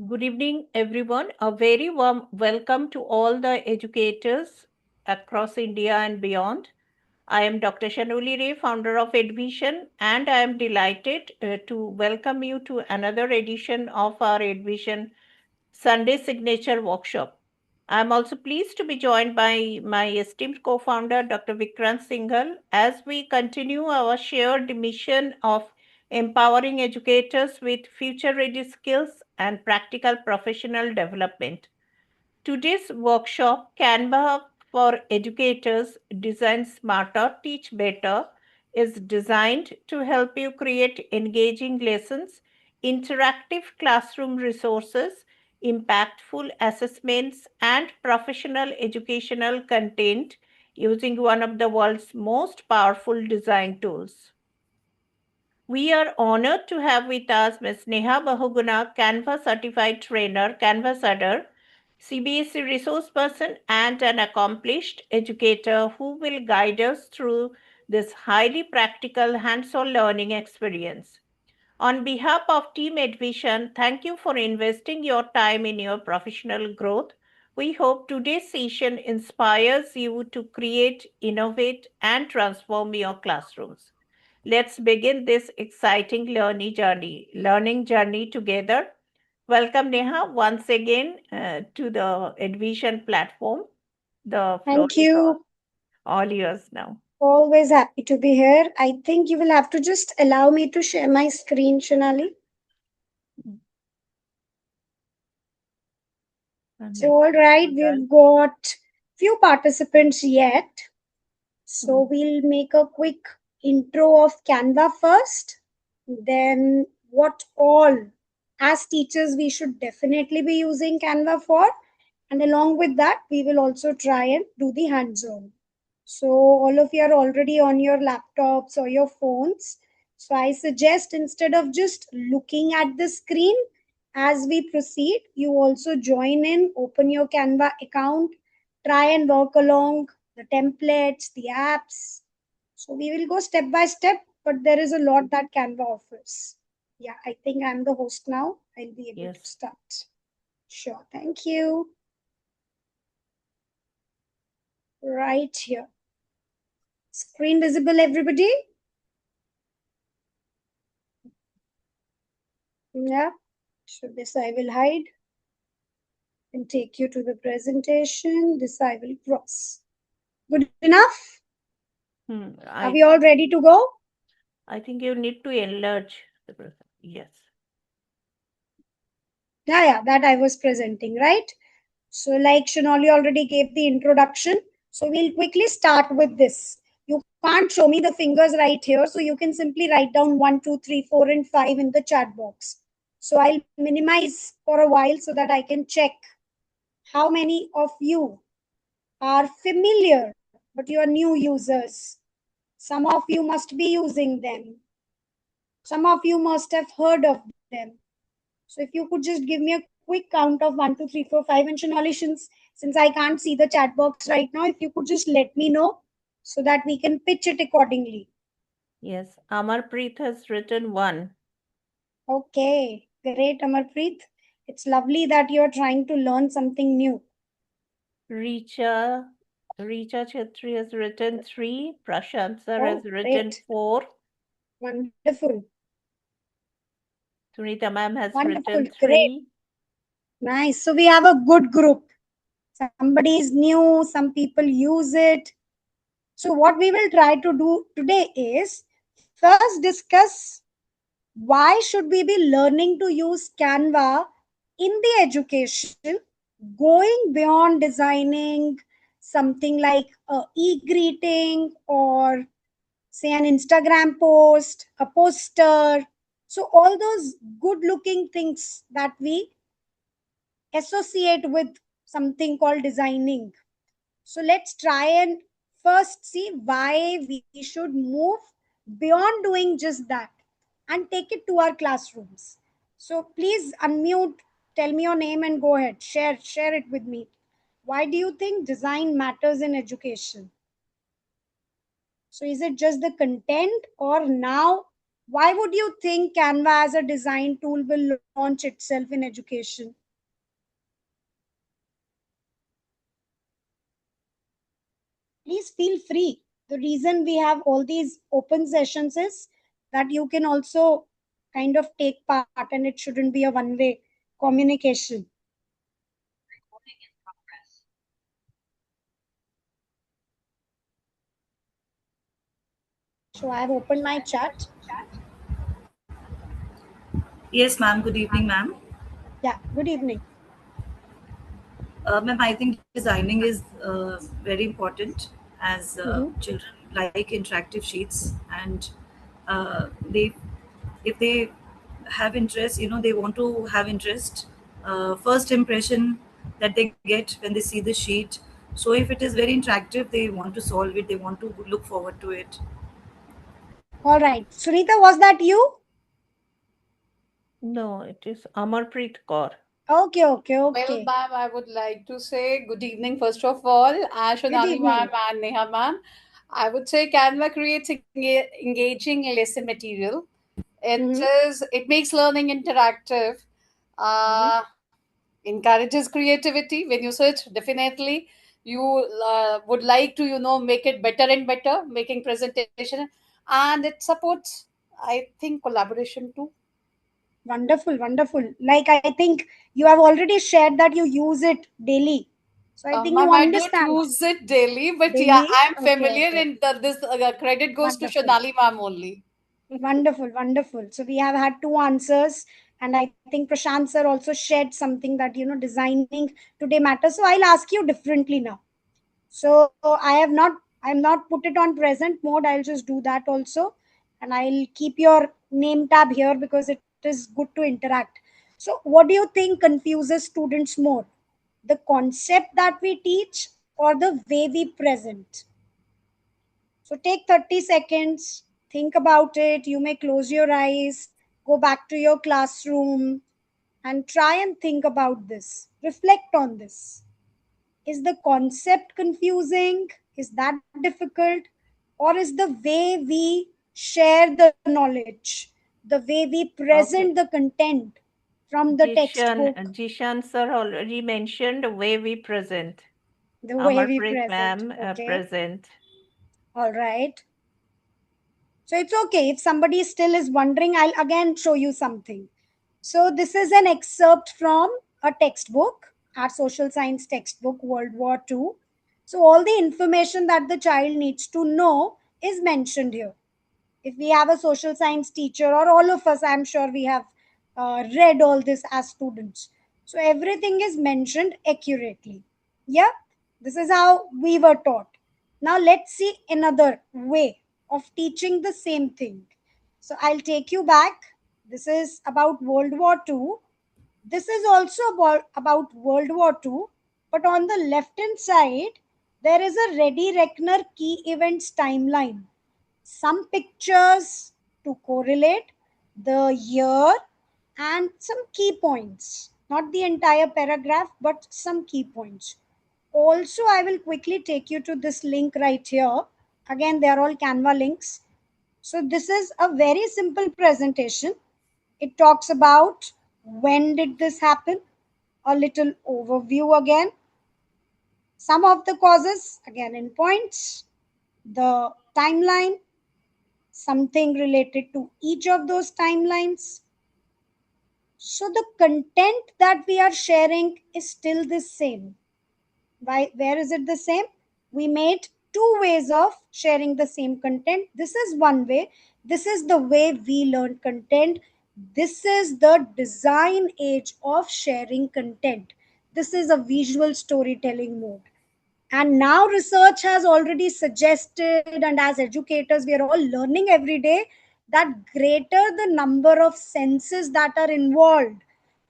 Good evening, everyone. A very warm welcome to all the educators across India and beyond. I am Dr. Shanuli Ray, founder of Edvision, and I am delighted to welcome you to another edition of our Edvision Sunday Signature Workshop. I am also pleased to be joined by my esteemed co founder, Dr. Vikrant Singhal, as we continue our shared mission of empowering educators with future ready skills and practical professional development. Today's workshop, Canva for Educators Design Smarter, Teach Better, is designed to help you create engaging lessons, interactive classroom resources, impactful assessments, and professional educational content using one of the world's most powerful design tools. We are honored to have with us Ms. Neha Bahuguna, Canva certified trainer, Canvassador, CBSE resource person, and an accomplished educator who will guide us through this highly practical hands-on learning experience. On behalf of Team Edvision, thank you for investing your time in your professional growth. We hope today's session inspires you to create, innovate, and transform your classrooms. Let's begin this exciting learning journey together. Welcome, Neha, once again to the Edvision platform. The floor Thank is you. all yours now. Always happy to be here. I think you will have to just allow me to share my screen, Shonali. I'm So, all waiting right, for that. we've got few participants yet. So, Hmm. we'll make a quick intro of Canva first. Then, what all as teachers we should definitely be using Canva for. And along with that, we will also try and do the hands on. So, all of you are already on your laptops or your phones. So, I suggest instead of just looking at the screen as we proceed, you also join in, open your Canva account, try and work along the templates, the apps. So, we will go step by step, but there is a lot that Canva offers. Yeah, I think I'm the host now. I'll be able to Yes. start. Sure, thank you. Right here. Screen visible, everybody? Yeah. So this I will hide and take you to the presentation. This I will cross. Good enough? Hmm. Are we all ready to go? I think you need to enlarge the person. Yes. Yeah, that I was presenting, right? So like Shonali already gave the introduction. So we'll quickly start with this. You can't show me the fingers right here. So you can simply write down 1, 2, 3, 4, and 5 in the chat box. So I'll minimize for a while so that I can check how many of you are familiar, but you are new users. Some of you must be using them. Some of you must have heard of them. So if you could just give me a quick count of 1, 2, 3, 4, 5 and Shonali, since I can't see the chat box right now, if you could just let me know so that we can pitch it accordingly. Yes. Amarpreet has written one. Okay, great, Amarpreet. It's lovely that you're trying to learn something new. Richa Richa Chetri has written three. Prashant sir has Oh, written great. four. Wonderful. Sunita ma'am has Wonderful. written Great. three. Nice. So we have a good group. Somebody is new, some people use it. So, what we will try to do today is first discuss why should we be learning to use Canva in the education, going beyond designing something like a e-greeting or say an Instagram post, a poster. So, all those good looking things that we associate with something called designing. So let's try and first see why we should move beyond doing just that and take it to our classrooms. So please unmute, tell me your name and go ahead. Share it with me. Why do you think design matters in education? So is it just the content or now Why would you think Canva as a design tool will launch itself in education? Please feel free. The reason we have all these open sessions is that you can also kind of take part, and it shouldn't be a one way communication. So I have opened my chat. Yes, ma'am. Good evening, ma'am. Yeah, good evening. Ma'am, I think designing is very important as Mhm. children like interactive sheets, and they, if they have interest, they want to have interest. First impression that they get when they see the sheet. So if it is very interactive, they want to solve it. They want to look forward to it. All right. Sunita, was that you? No, it is Amarpreet Kaur. Okay, okay, Well, okay. ma'am, I would like to say good evening, first of all, Good Shonali ma'am evening. and Neha ma'am. I would say Canva creates engaging lesson material. Mm-hmm. It makes learning interactive, Mm-hmm. uh, encourages creativity. When you search, definitely you would like to, make it better and better, making presentation, and it supports, I think, collaboration too. Wonderful, wonderful. Like, I think you have already shared that you use it daily. So I think you Ma'am, I don't understand. use it daily, but yeah, Daily? I'm Okay, familiar, okay. and this credit goes to Wonderful. Shonali ma'am only. Wonderful, wonderful. So we have had two answers, and I think Prashant sir also shared something that designing today matters. So I'll ask you differently now. So I'm not put it on present mode. I'll just do that also, and I'll keep your name tab here because it is good to interact. So what do you think confuses students more, the concept that we teach or the way we present? So take 30 seconds, think about it. You may close your eyes, go back to your classroom, and try and think about this. Reflect on this. Is the concept confusing? Is that difficult? Or is the way we share the knowledge, the way we present Okay. the content from the textbook, Jishan sir already mentioned the way we present. the way we Amarpreet present? ma'am Okay. present. All right. So it's okay. If somebody still is wondering, I'll again show you something. So this is an excerpt from a textbook, our social science textbook, World War II. So all the information that the child needs to know is mentioned here. If we have a social science teacher, or all of us, I'm sure we have read all this as students. So everything is mentioned accurately. Yeah, this is how we were taught. Now let's see another way of teaching the same thing. So I'll take you back. This is about World War II. This is also about World War II, but on the left hand side, there is a Ready Reckoner key events timeline, some pictures to correlate the year, and some key points. Not the entire paragraph, but some key points. Also, I will quickly take you to this link right here. Again, they are all Canva links. So, this is a very simple presentation. It talks about when did this happen, a little overview again, some of the causes, again in points, the timeline, something related to each of those timelines. So the content that we are sharing is still the same. Where is it the same? We made two ways of sharing the same content. This is one way. This is the way we learn content. This is the design age of sharing content. This is a visual storytelling mode. And now research has already suggested, and as educators, we are all learning every day that greater the number of senses that are involved,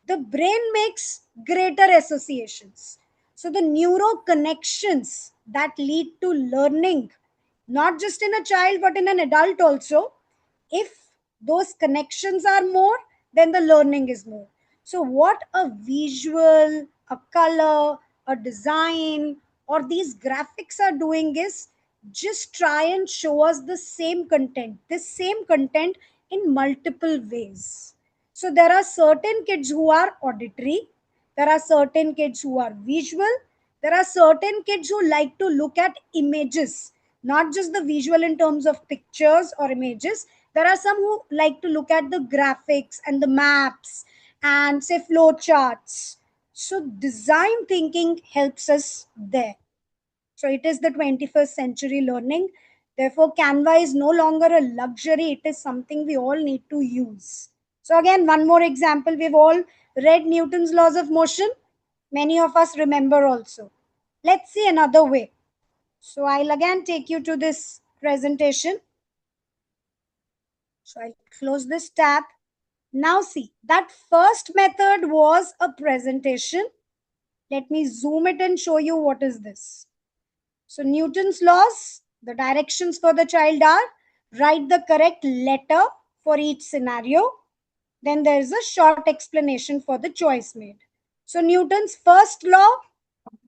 the brain makes greater associations. So the neuro connections that lead to learning, not just in a child but in an adult also, if those connections are more, then the learning is more. So what a visual, a color, a design, or these graphics are doing is just try and show us the same content. This same content in multiple ways. So there are certain kids who are auditory, there are certain kids who are visual, there are certain kids who like to look at images, not just the visual in terms of pictures or images. There are some who like to look at the graphics and the maps and say flow charts. So design thinking helps us there. So it is the 21st century learning. Therefore, Canva is no longer a luxury, it is something we all need to use. So, again, one more example. We've all read Newton's laws of motion. Many of us remember also. Let's see another way. So, I'll again take you to this presentation. So, I'll close this tab. Now, see, that first method was a presentation. Let me zoom it and show you what is this. So Newton's laws, the directions for the child are write the correct letter for each scenario. Then there is a short explanation for the choice made. So Newton's first law,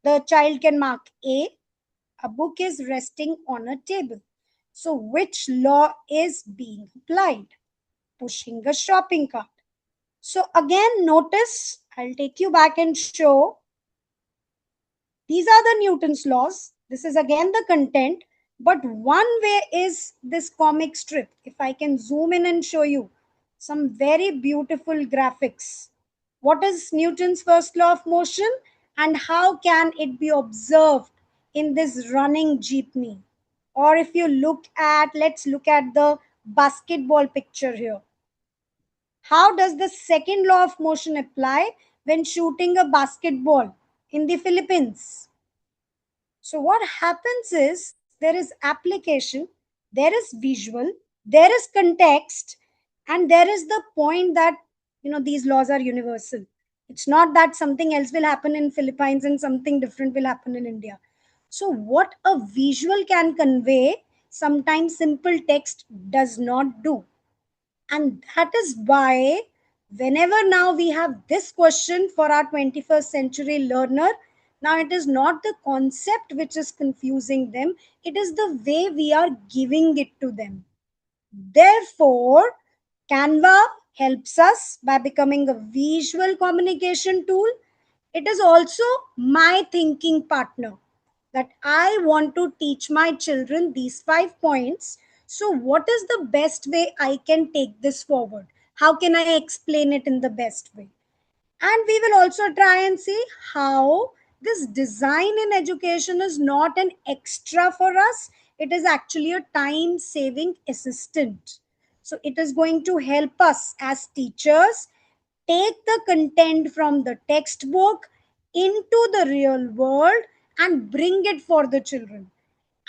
the child can mark A. A book is resting on a table. So which law is being applied? Pushing a shopping cart. So again, notice, I'll take you back and show. These are the Newton's laws. This is again the content, but one way is this comic strip. If I can zoom in and show you some very beautiful graphics. What is Newton's first law of motion and how can it be observed in this running jeepney? Or if you look at, let's look at the basketball picture here. How does the second law of motion apply when shooting a basketball in the Philippines? So what happens is there is application, there is visual, there is context, and there is the point that these laws are universal. It's not that something else will happen in Philippines and something different will happen in India. So what a visual can convey, sometimes simple text does not do. And that is why whenever now we have this question for our 21st century learner, now it is not the concept which is confusing them, it is the way we are giving it to them. Therefore, Canva helps us by becoming a visual communication tool. It is also my thinking partner that I want to teach my children these 5 points. So, what is the best way I can take this forward? How can I explain it in the best way? And we will also try and see how this design in education is not an extra for us, it is actually a time saving assistant. So, it is going to help us as teachers take the content from the textbook into the real world and bring it for the children.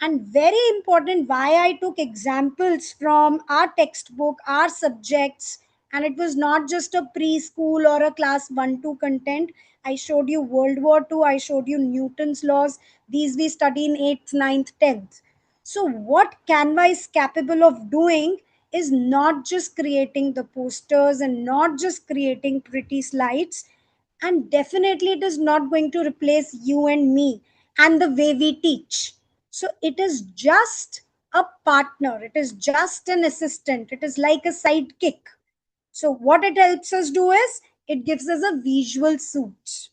And very important, why I took examples from our textbook, our subjects, and it was not just a preschool or a class 1 2 content. I showed you World War II, I showed you Newton's laws. These we study in 8th, ninth, 10th. So what Canva is capable of doing is not just creating the posters and not just creating pretty slides, and definitely it is not going to replace you and me and the way we teach. So it is just a partner, it is just an assistant, it is like a sidekick. So what it helps us do is it gives us a visual suit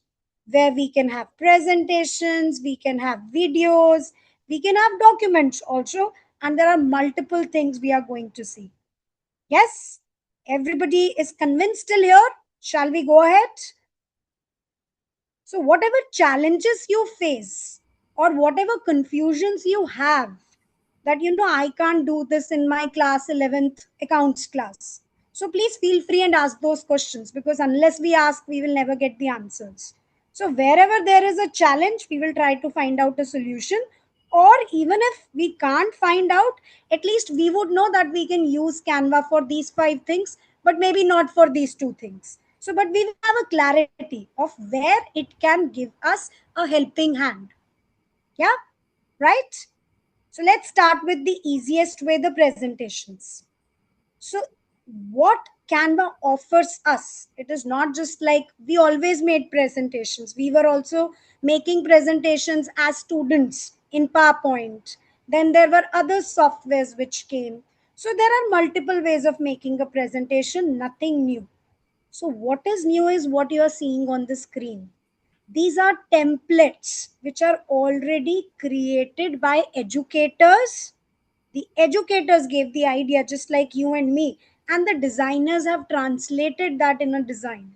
where we can have presentations, we can have videos, we can have documents also, and there are multiple things we are going to see. Yes, everybody is convinced till here. Shall we go ahead? So, whatever challenges you face or whatever confusions you have, that I can't do this in my class 11th accounts class. So, please feel free and ask those questions, because unless we ask, we will never get the answers. So, wherever there is a challenge, we will try to find out a solution. Or even if we can't find out, at least we would know that we can use Canva for these 5 things, but maybe not for these 2 things. So, but we will have a clarity of where it can give us a helping hand. Yeah, right? So let's start with the easiest way, the presentations. So what Canva offers us, it is not just like we always made presentations. We were also making presentations as students in PowerPoint. Then there were other softwares which came. So there are multiple ways of making a presentation, nothing new. So what is new is what you are seeing on the screen. These are templates which are already created by educators. The educators gave the idea just like you and me, and the designers have translated that in a design.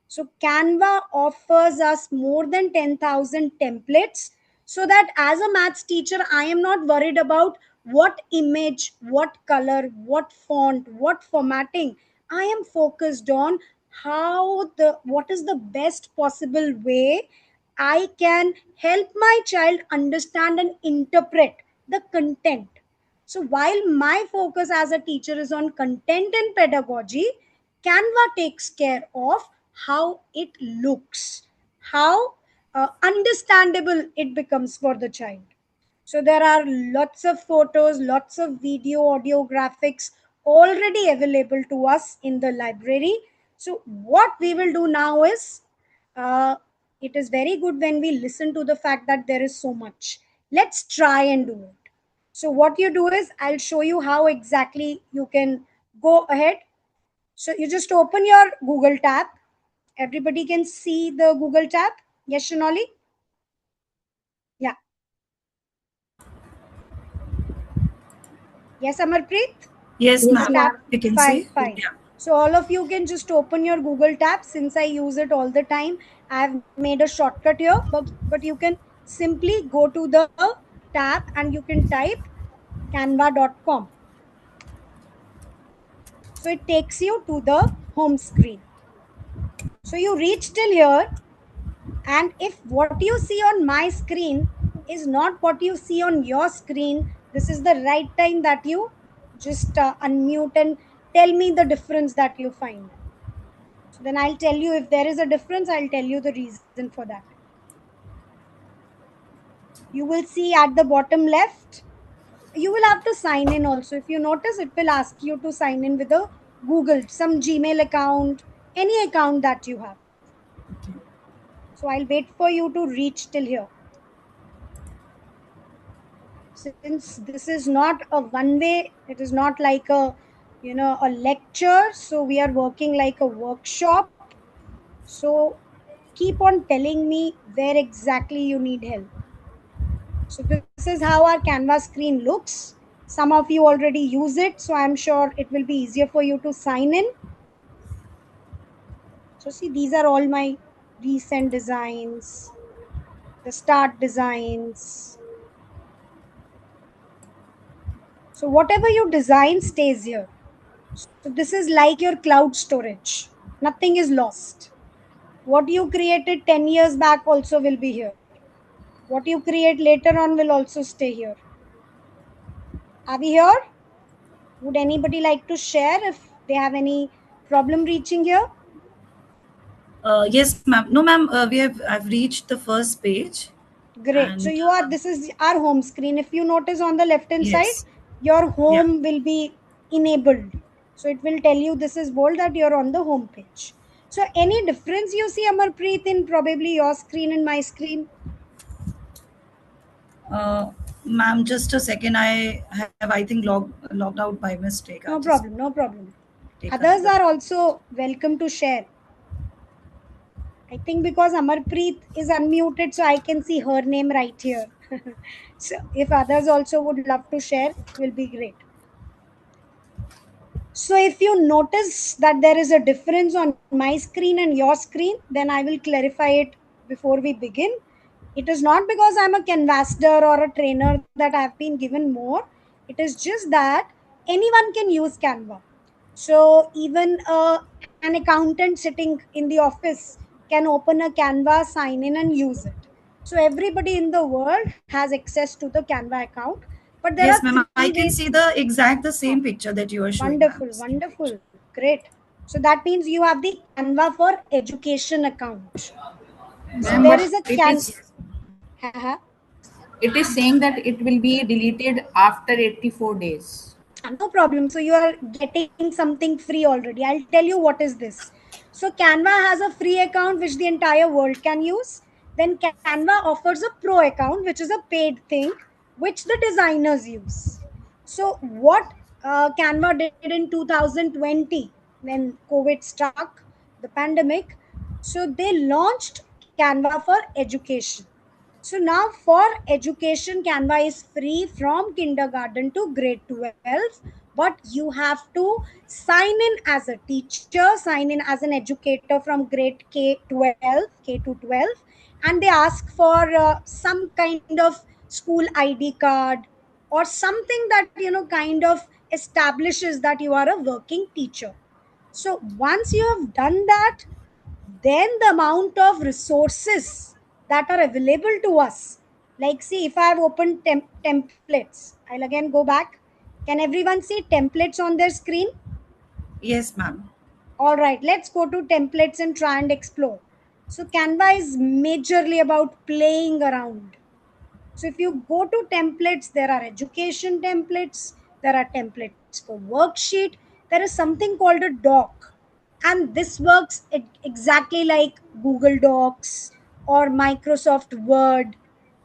So Canva offers us more than 10,000 templates so that as a maths teacher, I am not worried about what image, what color, what font, what formatting. I am focused on what is the best possible way I can help my child understand and interpret the content. So while my focus as a teacher is on content and pedagogy, Canva takes care of how it looks, how understandable it becomes for the child. So there are lots of photos, lots of video, audio, graphics already available to us in the library. So what we will do now is, uh, it is very good when we listen to the fact that there is so much. Let's try and do it. So what you do is, I'll show you how exactly you can go ahead. So you just open your Google tab. Everybody can see the Google tab. Yes, Shonali? Yeah. Yes, Amarpreet? Yes, The ma'am. tab? You can Fine, see. fine. Yeah. So all of you can just open your Google tab. Since I use it all the time, I've made a shortcut here. But you can simply go to the tab and you can type canva.com. So it takes you to the home screen. So you reach till here, and if what you see on my screen is not what you see on your screen, this is the right time that you just unmute and tell me the difference that you find. So then I'll tell you if there is a difference, I'll tell you the reason for that. You will see at the bottom left, you will have to sign in also. If you notice, it will ask you to sign in with a Google, some Gmail account, any account that you have. So I'll wait for you to reach till here. Since this is not a one way, it is not like a lecture, so we are working like a workshop. So keep on telling me where exactly you need help. So this is how our Canvas screen looks. Some of you already use it, so I'm sure it will be easier for you to sign in. So see, these are all my recent designs, the start designs. So whatever you design stays here. So this is like your cloud storage. Nothing is lost. What you created 10 years back also will be here. What you create later on will also stay here. Are we here? Would anybody like to share if they have any problem reaching here? Yes, ma'am. No, ma'am. I've reached the first page, Great. So and you are, this is our home screen. If you notice on the left hand side, yes, your yeah. home will be enabled. So it will tell you this is bold that you're on the home page. So any difference you see, Amarpreet, in probably your screen and my screen? Ma'am, just a second. I think logged out by mistake. I'll No just problem, no problem. take Others another. are also welcome to share. I think because Amarpreet is unmuted, so I can see her name right here. So if others also would love to share, it will be great. So if you notice that there is a difference on my screen and your screen, then I will clarify it before we begin. It is not because I'm a canvasser or a trainer that I've been given more. It is just that anyone can use Canva. So even an accountant sitting in the office can open a Canva, sign in, and use it. So everybody in the world has access to the Canva account. But there are Yes, ma'am. three I can ways. see the same picture that you are showing, ma'am. Wonderful, Same picture. wonderful, great. So that means you have the Canva for education account. So Ma'am, there but is a it is Haha. it is saying that it will be deleted after 84 days. No problem. So you are getting something free already. I'll tell you what is this. So Canva has a free account which the entire world can use. Then Canva offers a pro account, which is a paid thing, which the designers use. So what Canva did in 2020 when COVID struck, the pandemic. So they launched Canva for education. So now for education, Canva is free from kindergarten to grade 12, but you have to sign in as a teacher, sign in as an educator from grade K12, K to 12, and they ask for some kind of school ID card or something that kind of establishes that you are a working teacher. So once you have done that, then the amount of resources that are available to us, like see, if I have opened templates, I'll again go back. Can everyone see templates on their screen? Yes, ma'am. All right, let's go to templates and try and explore. So Canva is majorly about playing around. So if you go to templates, there are education templates, there are templates for worksheet, there is something called a doc. And this works exactly like Google Docs or Microsoft Word.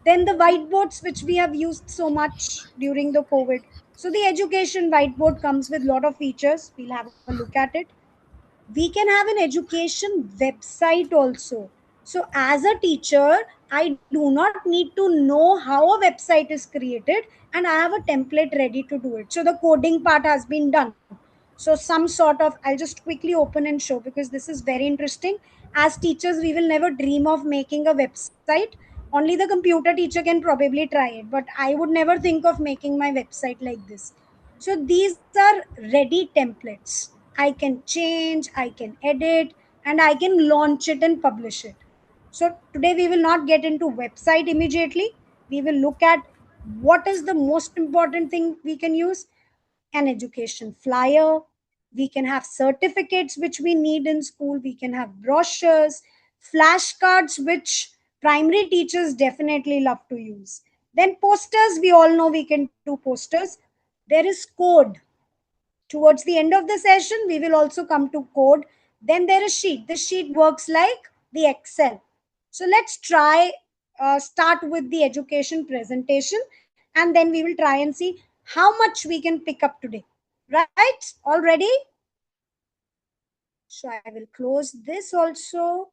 Then the whiteboards, which we have used so much during the COVID. So the education whiteboard comes with a lot of features. We'll have a look at it. We can have an education website also. So as a teacher, I do not need to know how a website is created, and I have a template ready to do it. So the coding part has been done. So some sort of, I'll just quickly open and show because this is very interesting. As teachers, we will never dream of making a website. Only the computer teacher can probably try it, but I would never think of making my website like this. So these are ready templates. I can change, I can edit, and I can launch it and publish it. So today we will not get into website immediately. We will look at what is the most important thing we can use. An education flyer. We can have certificates which we need in school. We can have brochures, flashcards, which primary teachers definitely love to use. Then posters, we all know we can do posters. There is code. Towards the end of the session, we will also come to code. Then there is sheet. The sheet works like the Excel. So let's try start with the education presentation, and then we will try and see how much we can pick up today. Right? All ready? So I will close this also.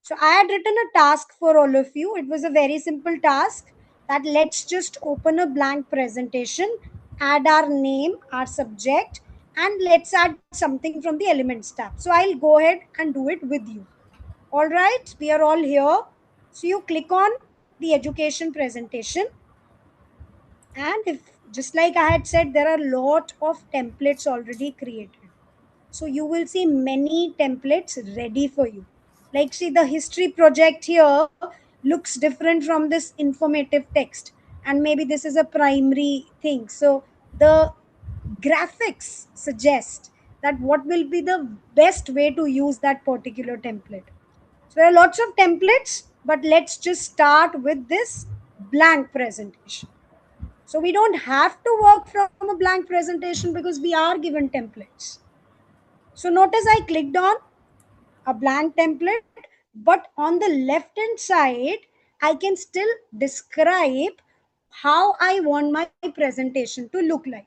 So I had written a task for all of you. It was a very simple task that let's just open a blank presentation, add our name, our subject, and let's add something from the elements tab. So I'll go ahead and do it with you. All right, we are all here. So you click on the education presentation. And if, just like I had said, there are a lot of templates already created. So you will see many templates ready for you. Like see, the history project here looks different from this informative text, and maybe this is a primary thing. So the graphics suggest that what will be the best way to use that particular template. So there are lots of templates, but let's just start with this blank presentation. So we don't have to work from a blank presentation because we are given templates. So notice I clicked on a blank template, but on the left hand side, I can still describe how I want my presentation to look like.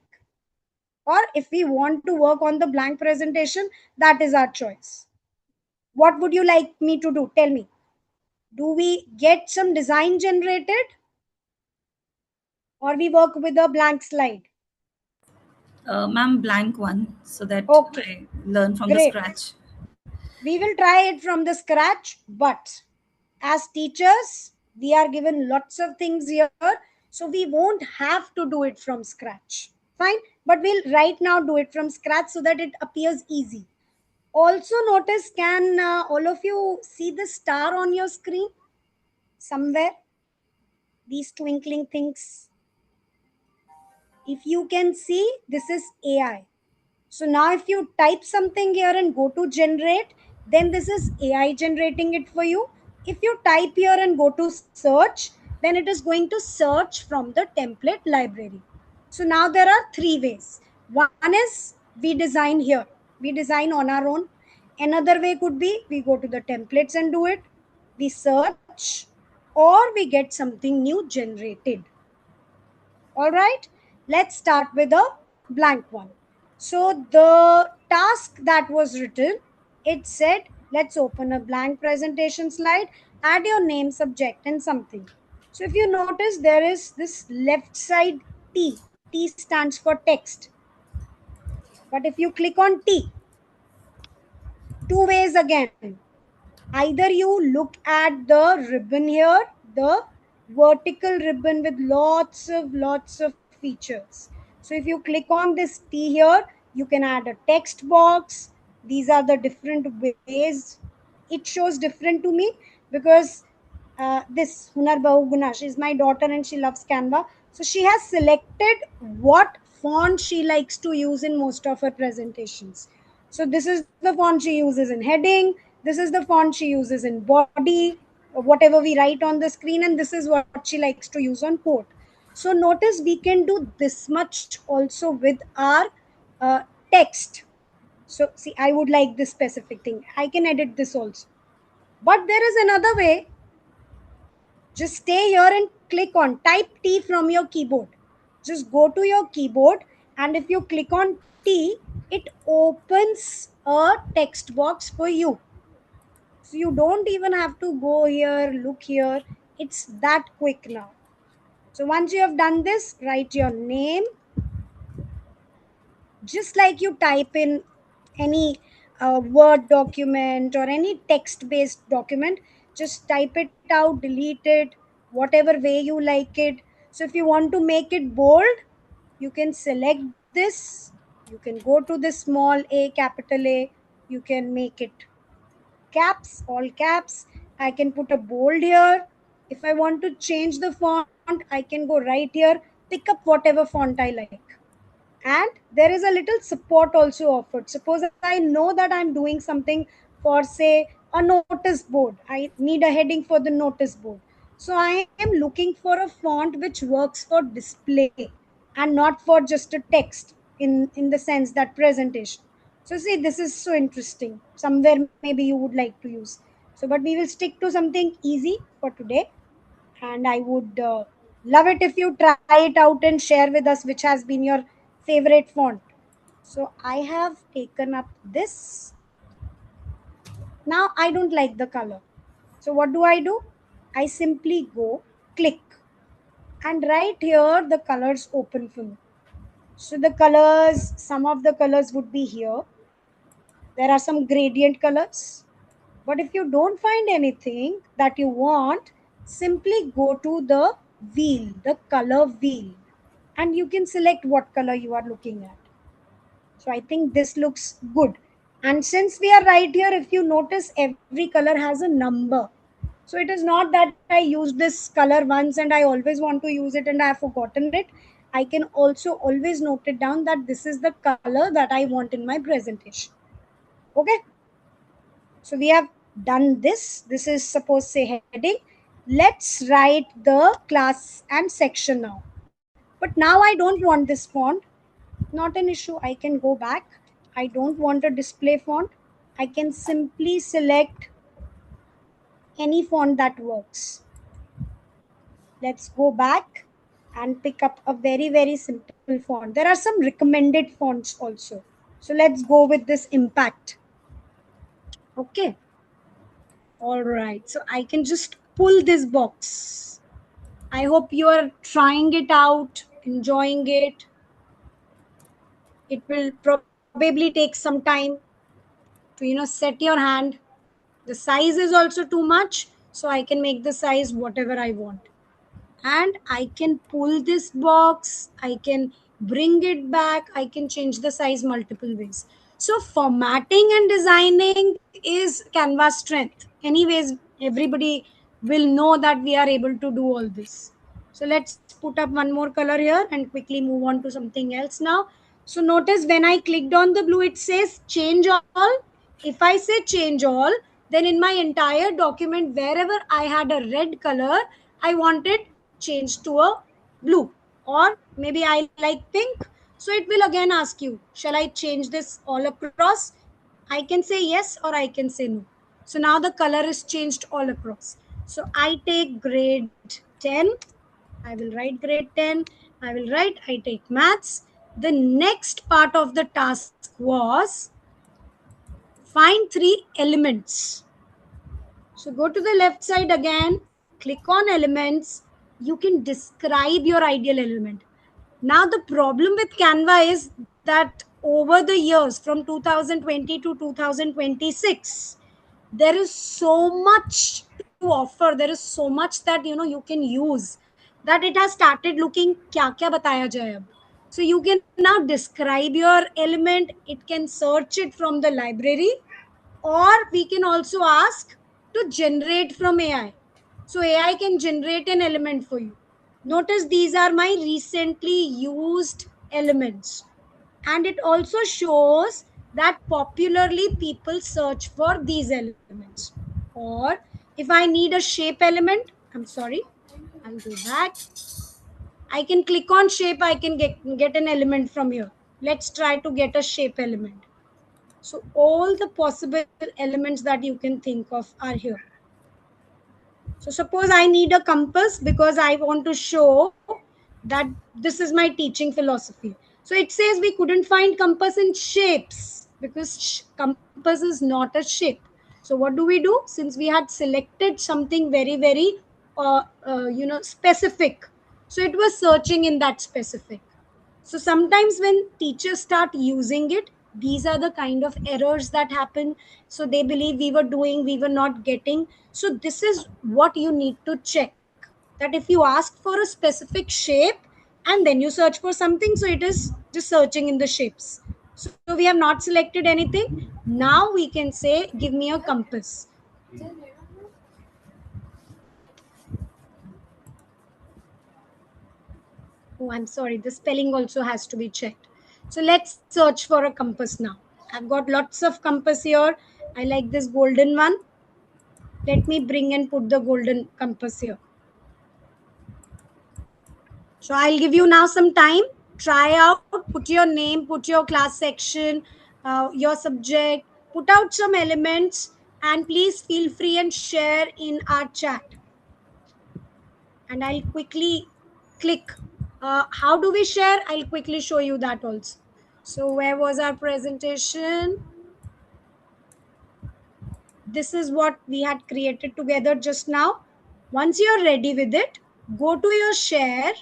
Or if we want to work on the blank presentation, that is our choice. What would you like me to do? Tell me. Do we get some design generated or we work with a blank slide? Ma'am, blank one so that Okay, I learn from the great. scratch. We will try it from the scratch, but as teachers, we are given lots of things here, so we won't have to do it from scratch. Fine, but we'll right now do it from scratch so that it appears easy. Also, notice, can all of you see the star on your screen somewhere? These twinkling things. If you can see, this is AI. So now if you type something here and go to generate, then this is AI generating it for you. If you type here and go to search, then it is going to search from the template library. So now there are three ways. One is we design here. We design on our own. Another way could be we go to the templates and do it. We search or we get something new generated. All right, let's start with a blank one. So the task that was written, it said, let's open a blank presentation slide, add your name, subject, and something. So if you notice, there is this left side T. T stands for text. But if you click on T, two ways again. Either you look at the ribbon here, the vertical ribbon with lots of features. So if you click on this T here, you can add a text box. These are the different ways. It shows different to me because this Hunar Bahu Guna, she's my daughter and she loves Canva. So she has selected what font she likes to use in most of her presentations. So this is the font she uses in heading. This is the font she uses in body, whatever we write on the screen, and this is what she likes to use on quote. So notice we can do this much also with our text. So see, I would like this specific thing. I can edit this also. But there is another way. Just stay here and click on type T from your keyboard. Just go to your keyboard, and if you click on T, it opens a text box for you. So you don't even have to go here, look here. It's that quick now. So once you have done this, write your name. Just like you type in any Word document or any text based document, just type it out, delete it, whatever way you like it. So if you want to make it bold, you can select this. You can go to this small a, capital A. You can make it caps, all caps. I can put a bold here. If I want to change the font, I can go right here, pick up whatever font I like. And there is a little support also offered. Suppose I know that I'm doing something for, say, a notice board. I need a heading for the notice board. So I am looking for a font which works for display and not for just a text in the sense that presentation. So see, this is so interesting. Somewhere maybe you would like to use. So but we will stick to something easy for today, and I would love it if you try it out and share with us which has been your favorite font. So I have taken up this. Now I don't like the color. So what do? I simply go click, and right here the colors open for me. So the colors, some of the colors would be here. There are some gradient colors. But if you don't find anything that you want, simply go to the wheel, the color wheel, and you can select what color you are looking at. So I think this looks good. And since we are right here, if you notice, every color has a number. So it is not that I used this color once and I always want to use it and I have forgotten it. I can also always note it down that this is the color that I want in my presentation. Okay. So we have done this. This is suppose say heading. Let's write the class and section now. But now I don't want this font. Not an issue. I can go back. I don't want a display font. I can simply select any font that works. Let's go back and pick up a very simple font. There are some recommended fonts also. So let's go with this Impact. Okay. All right. So I can just pull this box. I hope you are trying it out, enjoying it. It will probably take some time to set your hand. The size is also too much, so I can make the size whatever I want. And I can pull this box, I can bring it back, I can change the size multiple ways. So formatting and designing is Canva's strength. Anyways, everybody will know that we are able to do all this. So let's put up one more color here and quickly move on to something else now. So notice when I clicked on the blue, it says change all. If I say change all, then in my entire document, wherever I had a red color, I want it changed to a blue. Or maybe I like pink. So it will again ask you, shall I change this all across? I can say yes or I can say no. So now the color is changed all across. So I take grade 10. I will write grade 10. I will write I take maths. The next part of the task was find 3 elements. So go to the left side again, click on elements. You can describe your ideal element. Now, the problem with Canva is that over the years from 2020 to 2026, there is so much to offer. There is so much that you can use, that it has started looking kya kya bataya jaye ab. So you can now describe your element. It can search it from the library, or we can also ask to generate from AI. So AI can generate an element for you. Notice these are my recently used elements. And it also shows that popularly people search for these elements. Or if I need a shape element, I'm sorry, I'll go back. I can click on shape, I can get an element from here. Let's try to get a shape element. So all the possible elements that you can think of are here. So suppose I need a compass because I want to show that this is my teaching philosophy. So it says we couldn't find compass in shapes because compass is not a shape. So what do we do? Since we had selected something very, very, specific. So it was searching in that specific. So sometimes when teachers start using it, these are the kind of errors that happen. So they believe we were doing, we were not getting. So this is what you need to check. That if you ask for a specific shape and then you search for something, so it is just searching in the shapes. So we have not selected anything. Now we can say, give me a compass. Oh, I'm sorry. The spelling also has to be checked. So let's search for a compass now. I've got lots of compass here. I like this golden one. Let me bring and put the golden compass here. So I'll give you now some time. Try out, put your name, put your class section, your subject, put out some elements, and please feel free and share in our chat. And I'll quickly click. How do we share? I'll quickly show you that also. So where was our presentation? This is what we had created together just now. Once you're ready with it, go to your share.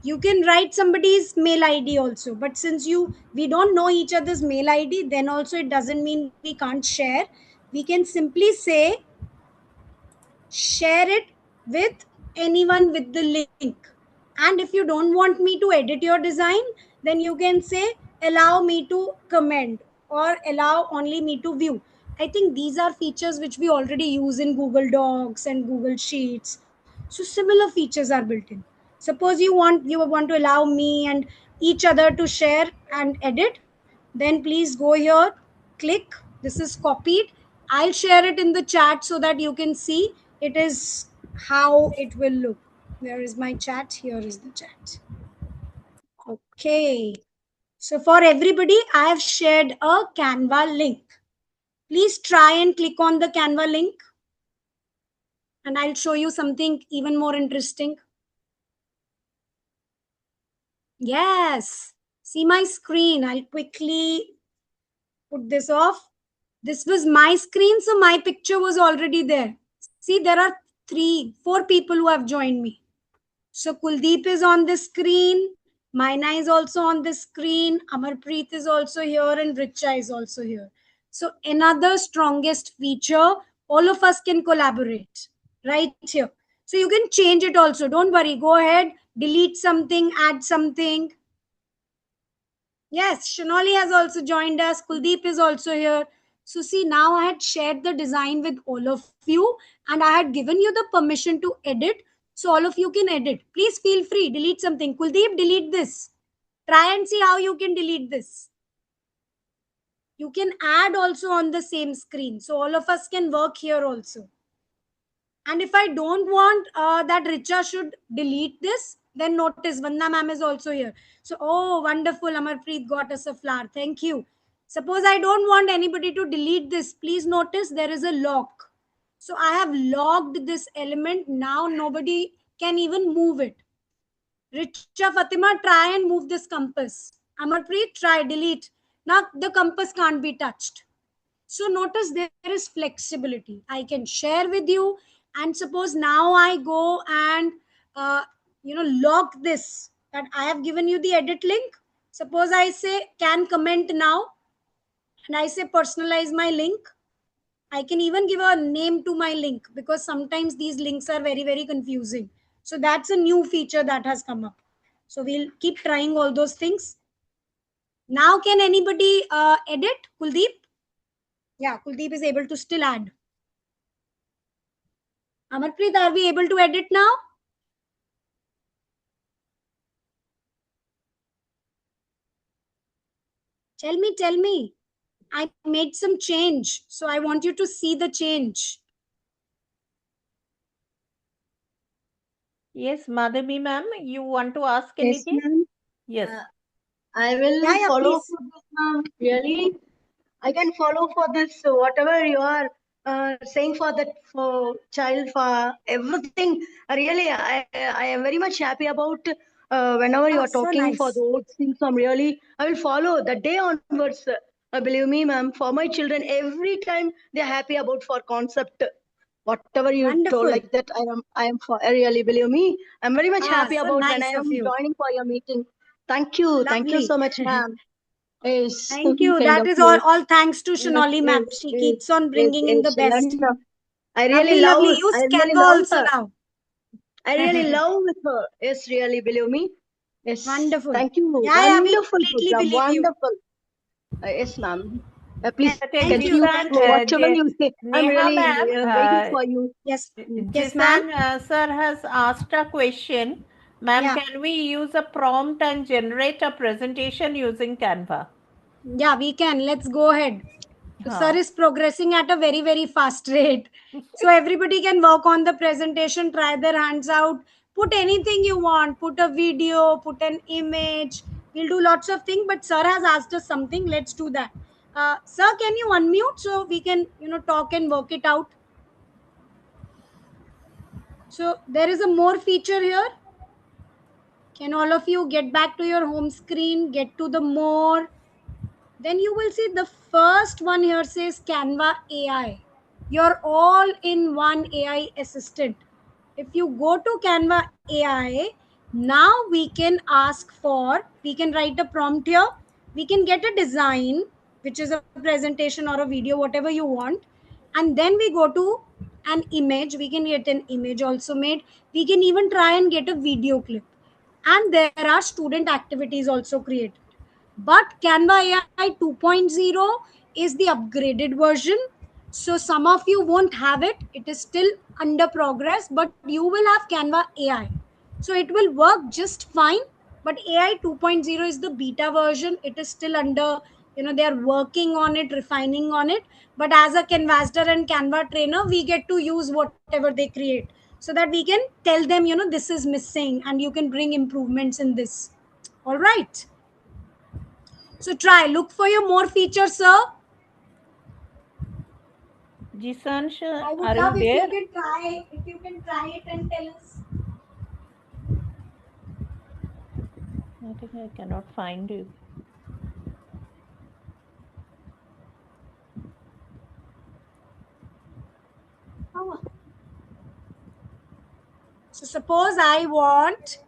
You can write somebody's mail ID also, but since we don't know each other's mail ID, then also it doesn't mean we can't share. We can simply say share it with anyone with the link. And if you don't want me to edit your design, then you can say allow me to comment or allow only me to view. I think these are features which we already use in Google Docs and Google Sheets. So similar features are built in. Suppose you want to allow me and each other to share and edit, then please go here, click. This is copied. I'll share it in the chat so that you can see it is how it will look. Where is my chat? Here is the chat. Okay. So for everybody, I have shared a Canva link. Please try and click on the Canva link. And I'll show you something even more interesting. Yes. See my screen. I'll quickly put this off. This was my screen, so my picture was already there. See, there are 4 people who have joined me. So Kuldeep is on the screen. Maina is also on the screen. Amarpreet is also here, and Richa is also here. So another strongest feature, all of us can collaborate right here. So you can change it also. Don't worry. Go ahead, delete something, add something. Yes, Shanoli has also joined us. Kuldeep is also here. So see, now I had shared the design with all of you and I had given you the permission to edit. So all of you can edit. Please feel free. Delete something. Kuldeep, delete this. Try and see how you can delete this. You can add also on the same screen. So all of us can work here also. And if I don't want that Richa should delete this, then notice Vanda ma'am is also here. So, oh, wonderful. Amarpreet got us a flower. Thank you. Suppose I don't want anybody to delete this. Please notice there is a lock. So I have locked this element. Now nobody can even move it. Richa, Fatima, try and move this compass. Amarpreet, try, delete. Now the compass can't be touched. So notice there is flexibility. I can share with you, and suppose now I go and lock this, that I have given you the edit link. Suppose I say can comment now, and I say personalize my link. I can even give a name to my link, because sometimes these links are very, very confusing. So that's a new feature that has come up. So we'll keep trying all those things. Now, can anybody edit? Kuldeep? Yeah, Kuldeep is able to still add. Amarpreet, are we able to edit now? Tell me. I made some change. So I want you to see the change. Yes, Madhavi ma'am, you want to ask Yes, anything? ma'am. Yes. I will Yeah, follow please. for this, ma'am. Really, I can follow for this. Whatever you are saying for that for child for everything. Really, I am very much happy about whenever you are So talking for nice. those things. I will follow the day onwards. Believe me, ma'am. For my children, every time they are happy about for concept. Whatever you told Wonderful. like that, I am for really believe me. I'm very much happy So about when I nice of am you. joining for your meeting. Thank you Lovely. so much, ma'am. Yes, Thank you. kind That of is you. all thanks to Yes, Shonali yes, ma'am. She yes, keeps on yes, bringing in the yes. best. I Lovely, really love, Use I really Canva love also her. now. I really love with her. Yes, really believe me. Yes, Wonderful. thank you. Yeah, we Wonderful completely program. believe you. Wonderful. Yes, ma'am. Please Thank you. continue. Jisan, Whatever you say, I'm Neha really ma'am, waiting for you. Yes, Mm. yes, ma'am. Jisan sir has asked a question. Ma'am, Yeah, can we use a prompt and generate a presentation using Canva? yeah, we can. Let's go ahead. Sir Huh. is progressing at a very, very fast rate. So everybody can work on the presentation, try their hands out, put anything you want, put a video, put an image. We'll do lots of things, but sir has asked us something. Let's do that. Sir, can you unmute so we can, talk and work it out? So there is a more feature here. Can all of you get back to your home screen, get to the more? Then you will see the first one here says Canva AI. Your all in one AI assistant. If you go to Canva AI, now we can we can write a prompt here. We can get a design, which is a presentation or a video, whatever you want. And then we go to an image. We can get an image also made. We can even try and get a video clip. And there are student activities also created. But Canva AI 2.0 is the upgraded version. So some of you won't have it. It is still under progress, but you will have Canva AI. So it will work just fine. But AI 2.0 is the beta version. It is still under, they are working on it, refining on it. But as a Canvaster and Canva trainer, we get to use whatever they create, so that we can tell them, this is missing and you can bring improvements in this. All right. So try, look for your more features, sir. Jisan, I would are love you there? if you can try it and tell us. I think I cannot find you. Oh. So suppose I want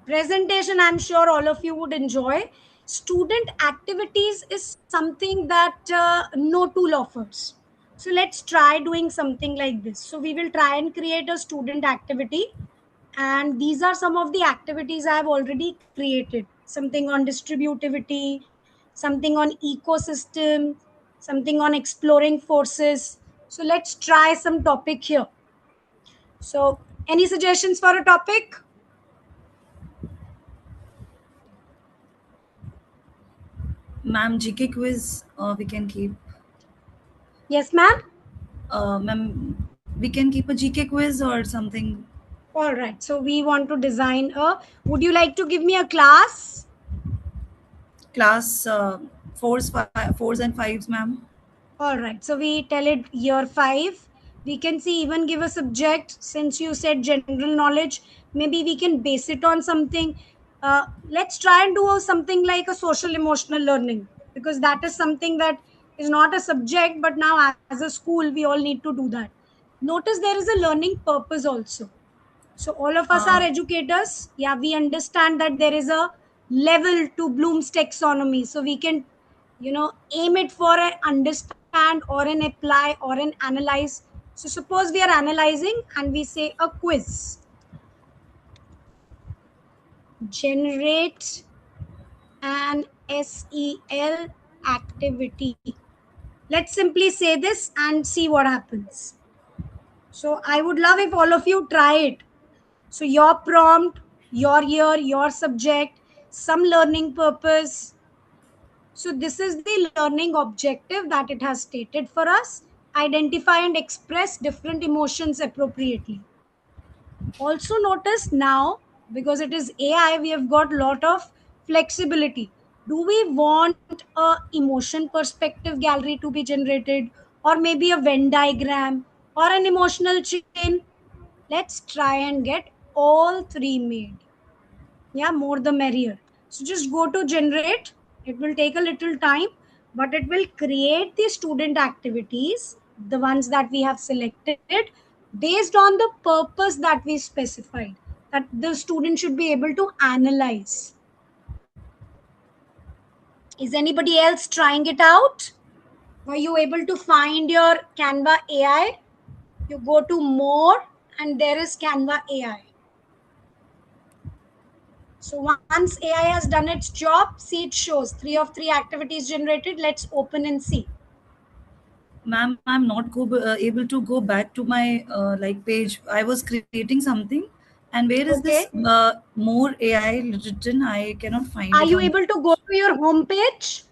presentation. I'm sure all of you would enjoy. Student activities is something that no tool offers. So let's try doing something like this. So we will try and create a student activity. And these are some of the activities I have already created. Something on distributivity, something on ecosystem, something on exploring forces. So let's try some topic here. So any suggestions for a topic? Ma'am, GK quiz we can keep. Yes, ma'am. Ma'am, we can keep a GK quiz or something. All right. So we want to design would you like to give me a class? Class fours and fives, ma'am. All right. So we tell it year 5. We can see even give a subject. Since you said general knowledge, maybe we can base it on something. Let's try and do something like a social emotional learning, because that is something that is not a subject, but now as a school we all need to do that. Notice there is a learning purpose also. So all of us are Uh, educators. Yeah, we understand that there is a level to Bloom's taxonomy. So we can, aim it for an understand or an apply or an analyze. So suppose we are analyzing and we say a quiz. Generate an SEL activity. Let's simply say this and see what happens. So I would love if all of you try it. So your prompt, your year, your subject, some learning purpose. So this is the learning objective that it has stated for us. Identify and express different emotions appropriately. Also notice now, because it is AI, we have got lot of flexibility. Do we want a emotion perspective gallery to be generated, or maybe a Venn diagram or an emotional chain? Let's try and get all three made. Yeah, more the merrier. So just go to generate. It will take a little time, but it will create the student activities, the ones that we have selected, based on the purpose that we specified, that the student should be able to analyze. Is anybody else trying it out? Were you able to find your Canva AI? You go to more and there is Canva AI. So once AI has done its job, see, it shows 3 of 3 activities generated. Let's open and see. Ma'am, I'm not able to go back to my like page. I was creating something, and where is Okay. this more AI written? I cannot find Are it you on. able to go to your home page?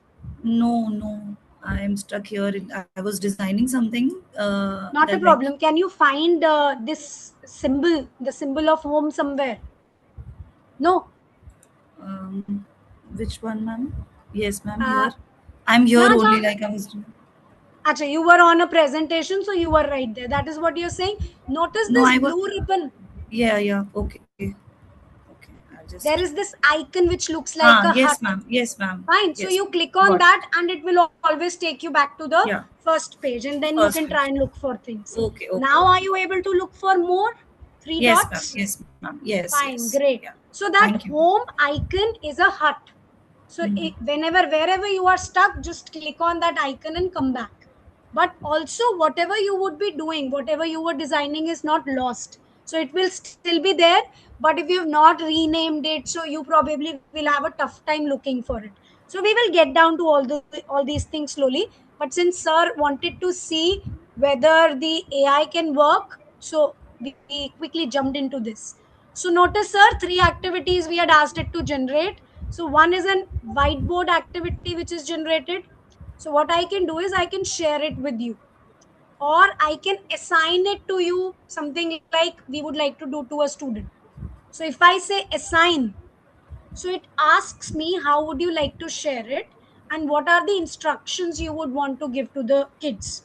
No. I am stuck here. I was designing something. Not a That like problem. Can you find this symbol, the symbol of home somewhere? No. which one, ma'am? Yes, ma'am. Uh, Here, I'm here yeah, only. Like I was. Achha, you were on a presentation, so you were right there. That is what you're saying. Notice No, this I was. blue ribbon. Yeah. Okay. I'll There just. is this icon which looks like a hut. Yes, ma'am. Yes, ma'am. Fine. So Yes, you ma'am. click on Got that it. and it will always take you back to the Yeah. first page, and then you First can try page. and look for things. Okay. Now, are you able to look for more? 3 Yes, ma'am. dots? Yes, ma'am. Yes. Fine. Great. Yeah. So that Thank you. home icon is a hut. So wherever you are stuck, just click on that icon and come back. But also, whatever you would be doing, whatever you were designing is not lost. So it will still be there. But if you have not renamed it, so you probably will have a tough time looking for it. So we will get down to all these things slowly. But since sir wanted to see whether the AI can work, so we quickly jumped into this. So notice, sir, 3 activities we had asked it to generate. So one is an whiteboard activity which is generated. So what I can do is I can share it with you, or I can assign it to you, something like we would like to do to a student. So if I say assign, so it asks me how would you like to share it and what are the instructions you would want to give to the kids,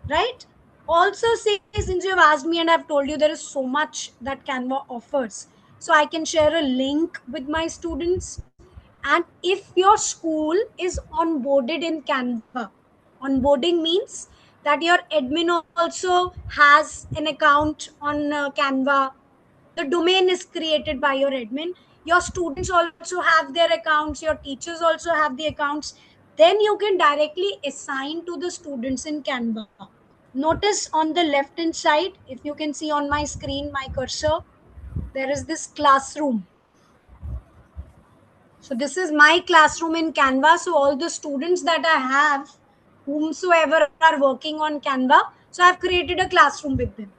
right? Also, say, since you have asked me and I've told you there is so much that Canva offers, so I can share a link with my students. And if your school is onboarded in Canva, onboarding means that your admin also has an account on Canva. The domain is created by your admin. Your students also have their accounts. Your teachers also have the accounts. Then you can directly assign to the students in Canva. Notice on the left hand side, if you can see on my screen, my cursor, there is this classroom. So this is my classroom in Canva. So all the students that I have, whomsoever are working on Canva, so I've created a classroom with them.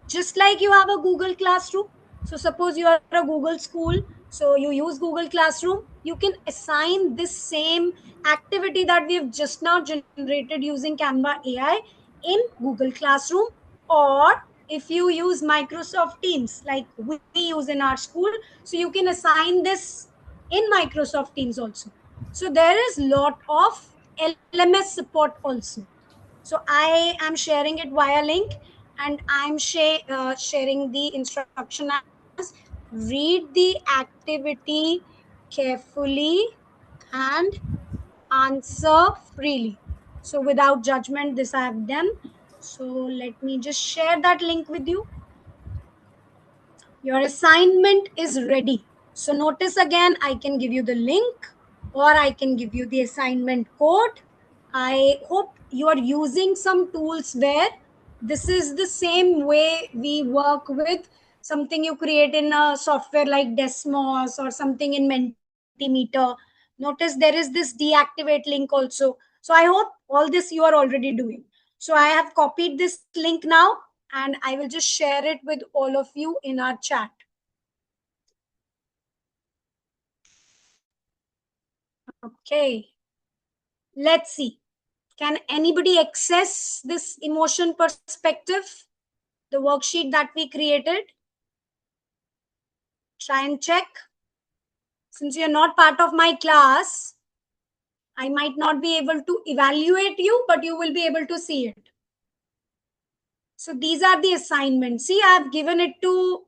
Just like you have a Google Classroom. So suppose you are a Google school, so you use Google Classroom, you can assign this same activity that we have just now generated using Canva AI in Google Classroom. Or if you use Microsoft Teams like we use in our school, so you can assign this in Microsoft Teams also. So there is lot of LMS support also. So I am sharing it via link, and I'm sharing the instruction as read the activity carefully and answer freely. So without judgment, this I have done. So let me just share that link with you. Your assignment is ready. So notice again, I can give you the link or I can give you the assignment code. I hope you are using some tools where this is the same way we work with something you create in a software like Desmos or something in Mentimeter. Notice there is this deactivate link also. So I hope all this you are already doing. So I have copied this link now and I will just share it with all of you in our chat. Okay. Let's see. Can anybody access this emotion perspective, the worksheet that we created? Try and check. Since you're not part of my class, I might not be able to evaluate you, but you will be able to see it. So these are the assignments. See, I have given it to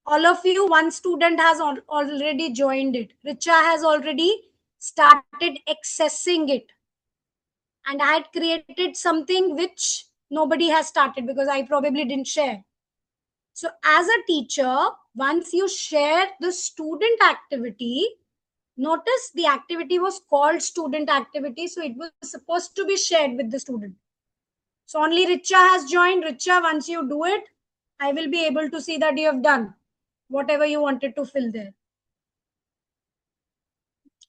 all of you. One student has already joined it. Richa has already started accessing it. And I had created something which nobody has started because I probably didn't share. So as a teacher, once you share the student activity, notice the activity was called student activity. So it was supposed to be shared with the student. So only Richa has joined. Richa, once you do it, I will be able to see that you have done whatever you wanted to fill there.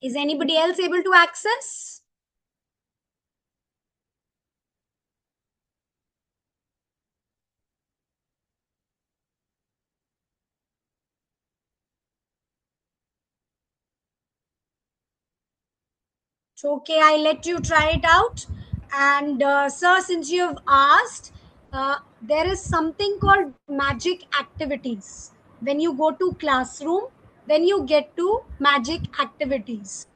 Is anybody else able to access? So, okay, I let you try it out. And sir, since you have asked, there is something called magic activities. When you go to classroom, then you get to magic activities.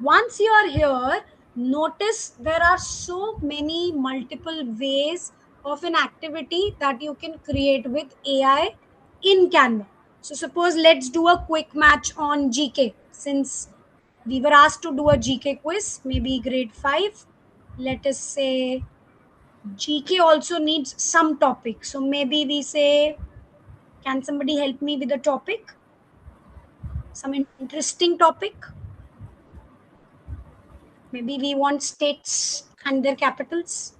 Once you are here, notice there are so many multiple ways of an activity that you can create with AI in Canva. So suppose let's do a quick match on GK, since we were asked to do a GK quiz, maybe grade 5. Let us say GK also needs some topic. So maybe we say, can somebody help me with a topic? Some interesting topic? Maybe we want states and their capitals.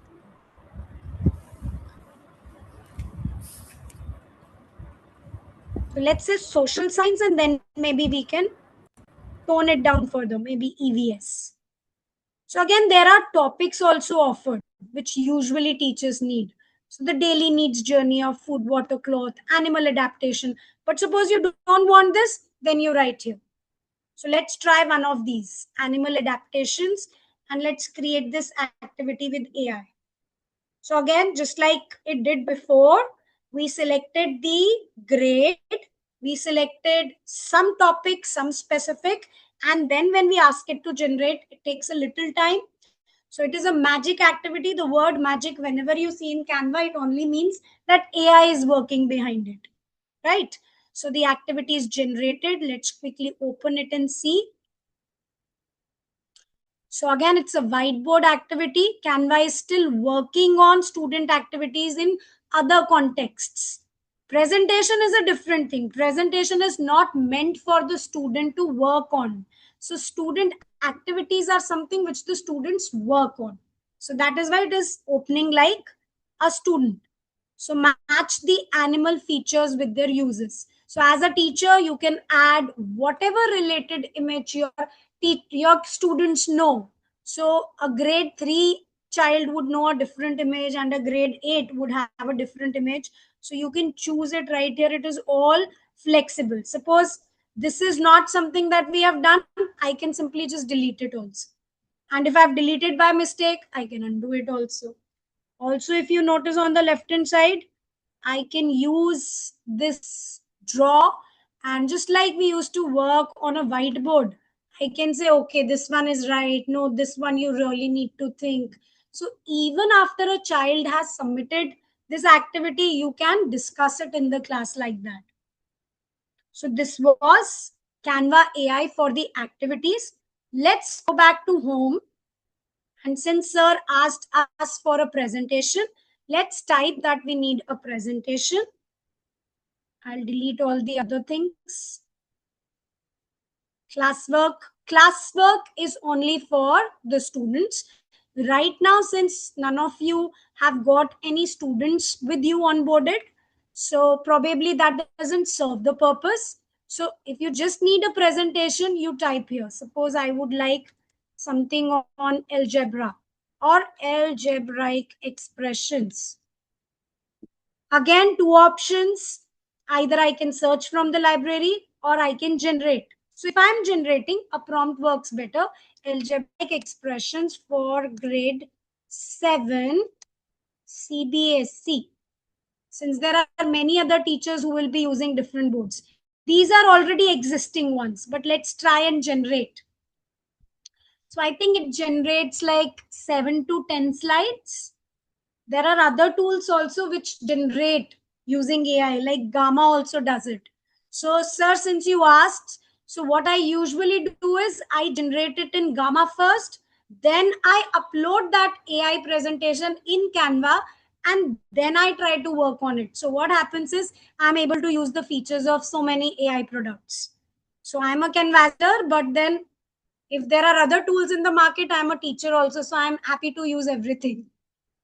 So let's say social science, and then maybe we can tone it down further, maybe EVS. So again, there are topics also offered, which usually teachers need. So the daily needs journey of food, water, cloth, animal adaptation. But suppose you don't want this, then you write here. So let's try one of these animal adaptations and let's create this activity with AI. So again, just like it did before, we selected the grade, we selected some topic, some specific, and then when we ask it to generate, it takes a little time. So it is a magic activity. The word magic, whenever you see in Canva, it only means that AI is working behind it, right? So the activity is generated. Let's quickly open it and see. So again, it's a whiteboard activity. Canva is still working on student activities in other contexts. Presentation is a different thing. Presentation is not meant for the student to work on. So student activities are something which the students work on. So that is why it is opening like a student. So match the animal features with their uses. So as a teacher, you can add whatever related image your students know. So a grade 3 child would know a different image and a grade 8 would have a different image. So you can choose it right here. It is all flexible. Suppose this is not something that we have done, I can simply just delete it also. And if I've deleted by mistake, I can undo it also. Also, if you notice on the left hand side, I can use this draw, and just like we used to work on a whiteboard, I can say, okay, this one is right. No, this one you really need to think. So even after a child has submitted this activity, you can discuss it in the class like that. So this was Canva AI for the activities. Let's go back to home. And since sir asked us for a presentation, let's type that we need a presentation. I'll delete all the other things. Classwork is only for the students. Right now, since none of you have got any students with you onboarded, so probably that doesn't serve the purpose. So if you just need a presentation, you type here. Suppose I would like something on algebra or algebraic expressions. Again, two options. Either I can search from the library or I can generate. So if I'm generating, a prompt works better. Algebraic expressions for grade 7 CBSE. Since there are many other teachers who will be using different boards. These are already existing ones, but let's try and generate. So I think it generates like 7 to 10 slides. There are other tools also which generate using AI, like Gamma also does it. So, sir, since you asked, so what I usually do is I generate it in Gamma first, then I upload that AI presentation in Canva, and then I try to work on it. So, what happens is I'm able to use the features of so many AI products. So, I'm a Canvasser, but then if there are other tools in the market, I'm a teacher also, so I'm happy to use everything.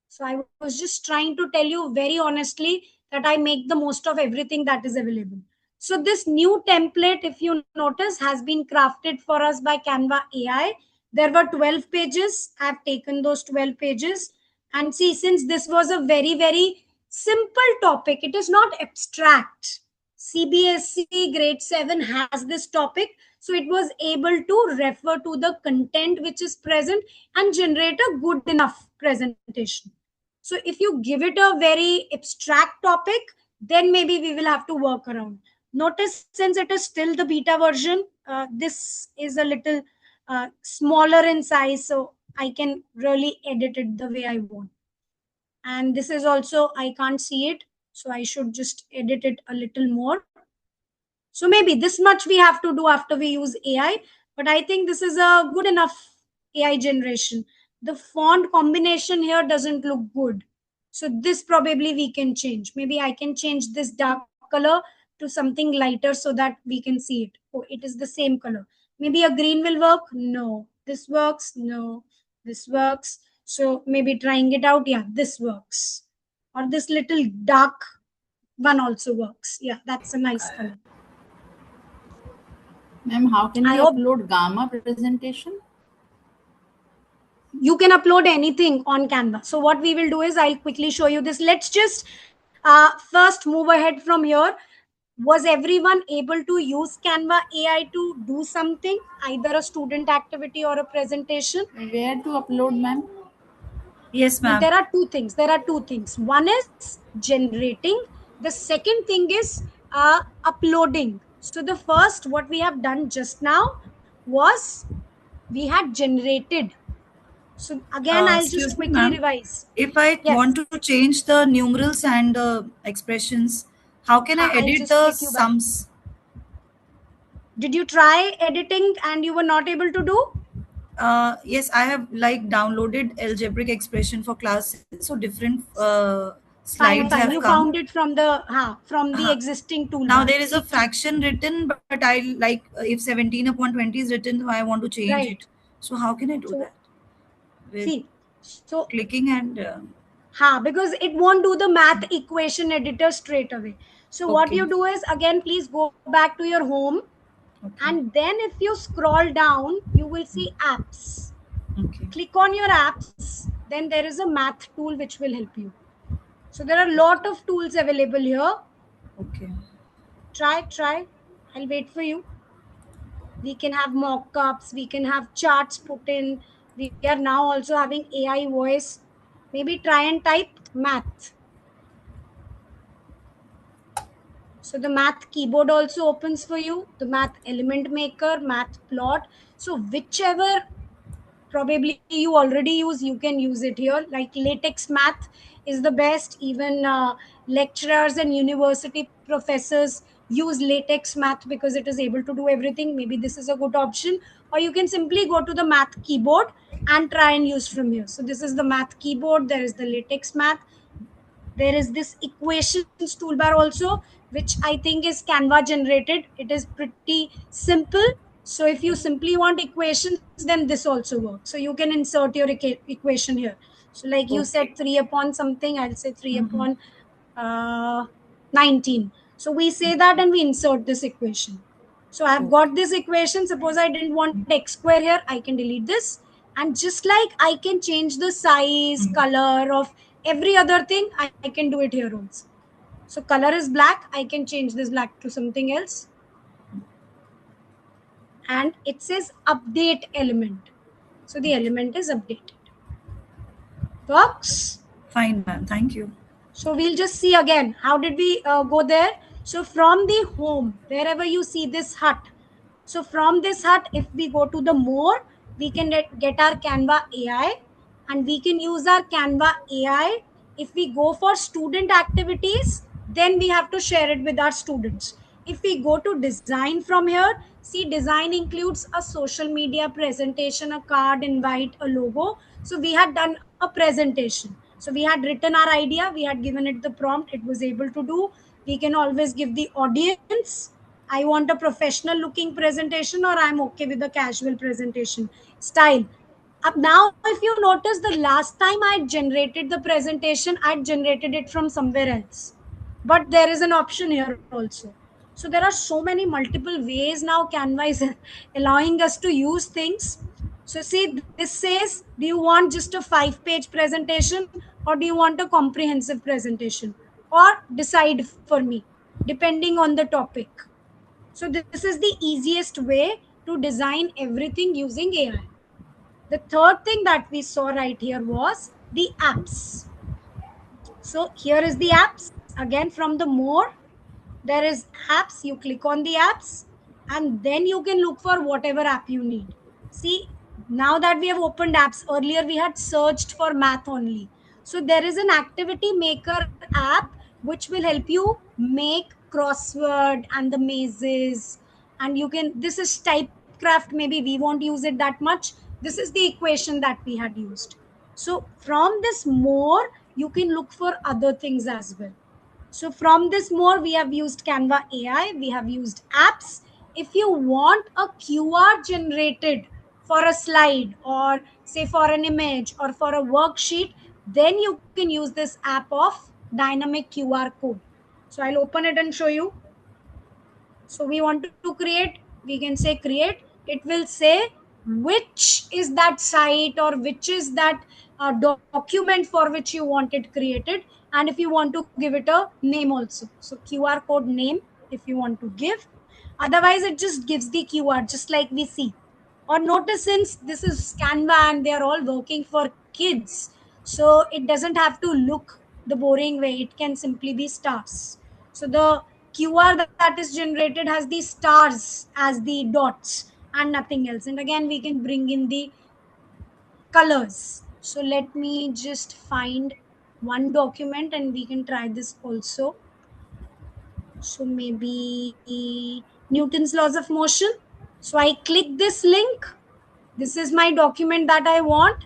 So I was just trying to tell you very honestly that I make the most of everything that is available. So this new template, if you notice, has been crafted for us by Canva AI. There were 12 pages. I've taken those 12 pages. And see, since this was a very, very simple topic, it is not abstract. CBSE grade 7 has this topic. So it was able to refer to the content which is present and generate a good enough presentation. So if you give it a very abstract topic, then maybe we will have to work around. Notice since it is still the beta version, this is a little smaller in size, so I can really edit it the way I want. And this is also, I can't see it, so I should just edit it a little more. So maybe this much we have to do after we use AI, but I think this is a good enough AI generation. The font combination here doesn't look good. So this probably we can change. Maybe I can change this dark color to something lighter so that we can see it. Oh, it is the same color. Maybe a green will work. No. This works. No. This works. So maybe trying it out. Yeah, this works. Or this little dark one also works. Yeah, that's a nice color. Ma'am, how can I we hope- upload Gamma presentation? You can upload anything on Canva. So what we will do is I'll quickly show you this. Let's just first move ahead from here. Was everyone able to use Canva AI to do something, either a student activity or a presentation? Where to upload, ma'am? Yes, ma'am. There are two things. One is generating. The second thing is uploading. So the first, what we have done just now was we had generated. So again, I'll Excuse just me, quickly ma'am. revise. If I Yes. want to change the numerals and the expressions, how can I I'll edit just the take you back. sums? Did you try editing and you were not able to do? Yes, I have like downloaded algebraic expression for class, so different slides Fine. have You come. found it from the existing toolbar. Now there is a fraction written, but I like if 17 upon 20 is written, I want to change Right. it. So how can I do So, that? With see, so clicking and because it won't do the math equation editor straight away. So what okay. you do is, again, please go back to your home, Okay. and then if you scroll down, you will see apps. Okay. Click on your apps, then there is a math tool which will help you. So there are a lot of tools available here. Okay. Try. I'll wait for you. We can have mock-ups, we can have charts put in. We are now also having AI voice. Maybe try and type math. So the math keyboard also opens for you, the math element maker, math plot. So whichever probably you already use, you can use it here. Like latex math is the best. Even lecturers and university professors use latex math because it is able to do everything. Maybe this is a good option. Or you can simply go to the math keyboard and try and use from here. So this is the math keyboard. There is the latex math. There is this equations toolbar also, which I think is Canva generated. It is pretty simple. So if you simply want equations, then this also works. So you can insert your equation here. So like you said, Okay. 3 upon something, I'll say 3 upon 19. So we say that and we insert this equation. So I've got this equation. Suppose I didn't want x square here, I can delete this. And just like I can change the size, color of every other thing, I can do it here also. So color is black, I can change this black to something else. And it says update element. So the element is updated. Works? Fine, ma'am. Thank you. So we'll just see again. How did we go there? So from the home, wherever you see this hut. So from this hut, if we go to the more, we can get our Canva AI, and we can use our Canva AI. If we go for student activities, then we have to share it with our students. If we go to design from here, see, design includes a social media presentation, a card, invite, a logo. So we had done a presentation. So we had written our idea, we had given it the prompt, it was able to do. We can always give the audience, I want a professional looking presentation, or I'm okay with the casual presentation style. Up now, if you notice, the last time I generated the presentation, I generated it from somewhere else. But there is an option here also. So there are so many multiple ways now Canva is allowing us to use things. So see, this says, do you want just a 5-page presentation, or do you want a comprehensive presentation? Or decide for me, depending on the topic. So this is the easiest way to design everything using AI. The third thing that we saw right here was the apps. So here is the apps. Again, from the more, there is apps. You click on the apps and then you can look for whatever app you need. See, now that we have opened apps, earlier we had searched for math only. So there is an activity maker app which will help you make crossword and the mazes. And you can, this is typecraft, maybe we won't use it that much. This is the equation that we had used. So from this more, you can look for other things as well. So from this more, we have used Canva AI, we have used apps. If you want a QR generated for a slide, or say for an image, or for a worksheet, then you can use this app of dynamic QR code. So I'll open it and show you. So we want to create, we can say create. It will say which is that site, or which is that document for which you want it created, and if you want to give it a name also. So QR code name if you want to give. Otherwise it just gives the QR, just like we see. Or notice, since this is Canva and they are all working for kids, so it doesn't have to look the boring way. It can simply be stars. So the QR that is generated has the stars as the dots and nothing else. And again, we can bring in the colors. So let me just find one document and we can try this also. So maybe Newton's laws of motion. So I click this link. This is my document that I want,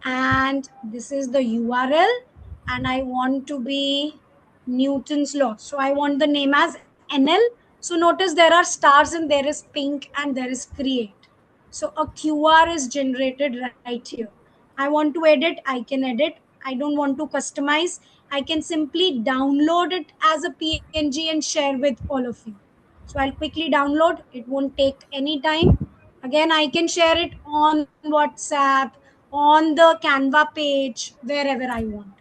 and this is the URL, and I want to be Newton's law. So I want the name as NL. So notice there are stars and there is pink and there is create. So a QR is generated right here. I want to edit, I can edit. I don't want to customize. I can simply download it as a PNG and share with all of you. So I'll quickly download. It won't take any time. Again, I can share it on WhatsApp, on the Canva page, wherever I want.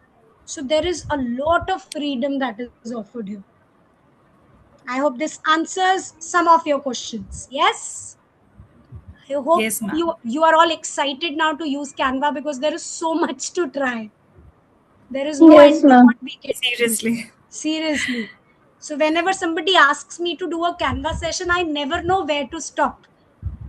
So there is a lot of freedom that is offered here. I hope this answers some of your questions. Yes? I hope Yes, ma'am. you are all excited now to use Canva, because there is so much to try. There is no Yes, end to ma'am. what we can do. Seriously. Seriously. So whenever somebody asks me to do a Canva session, I never know where to stop.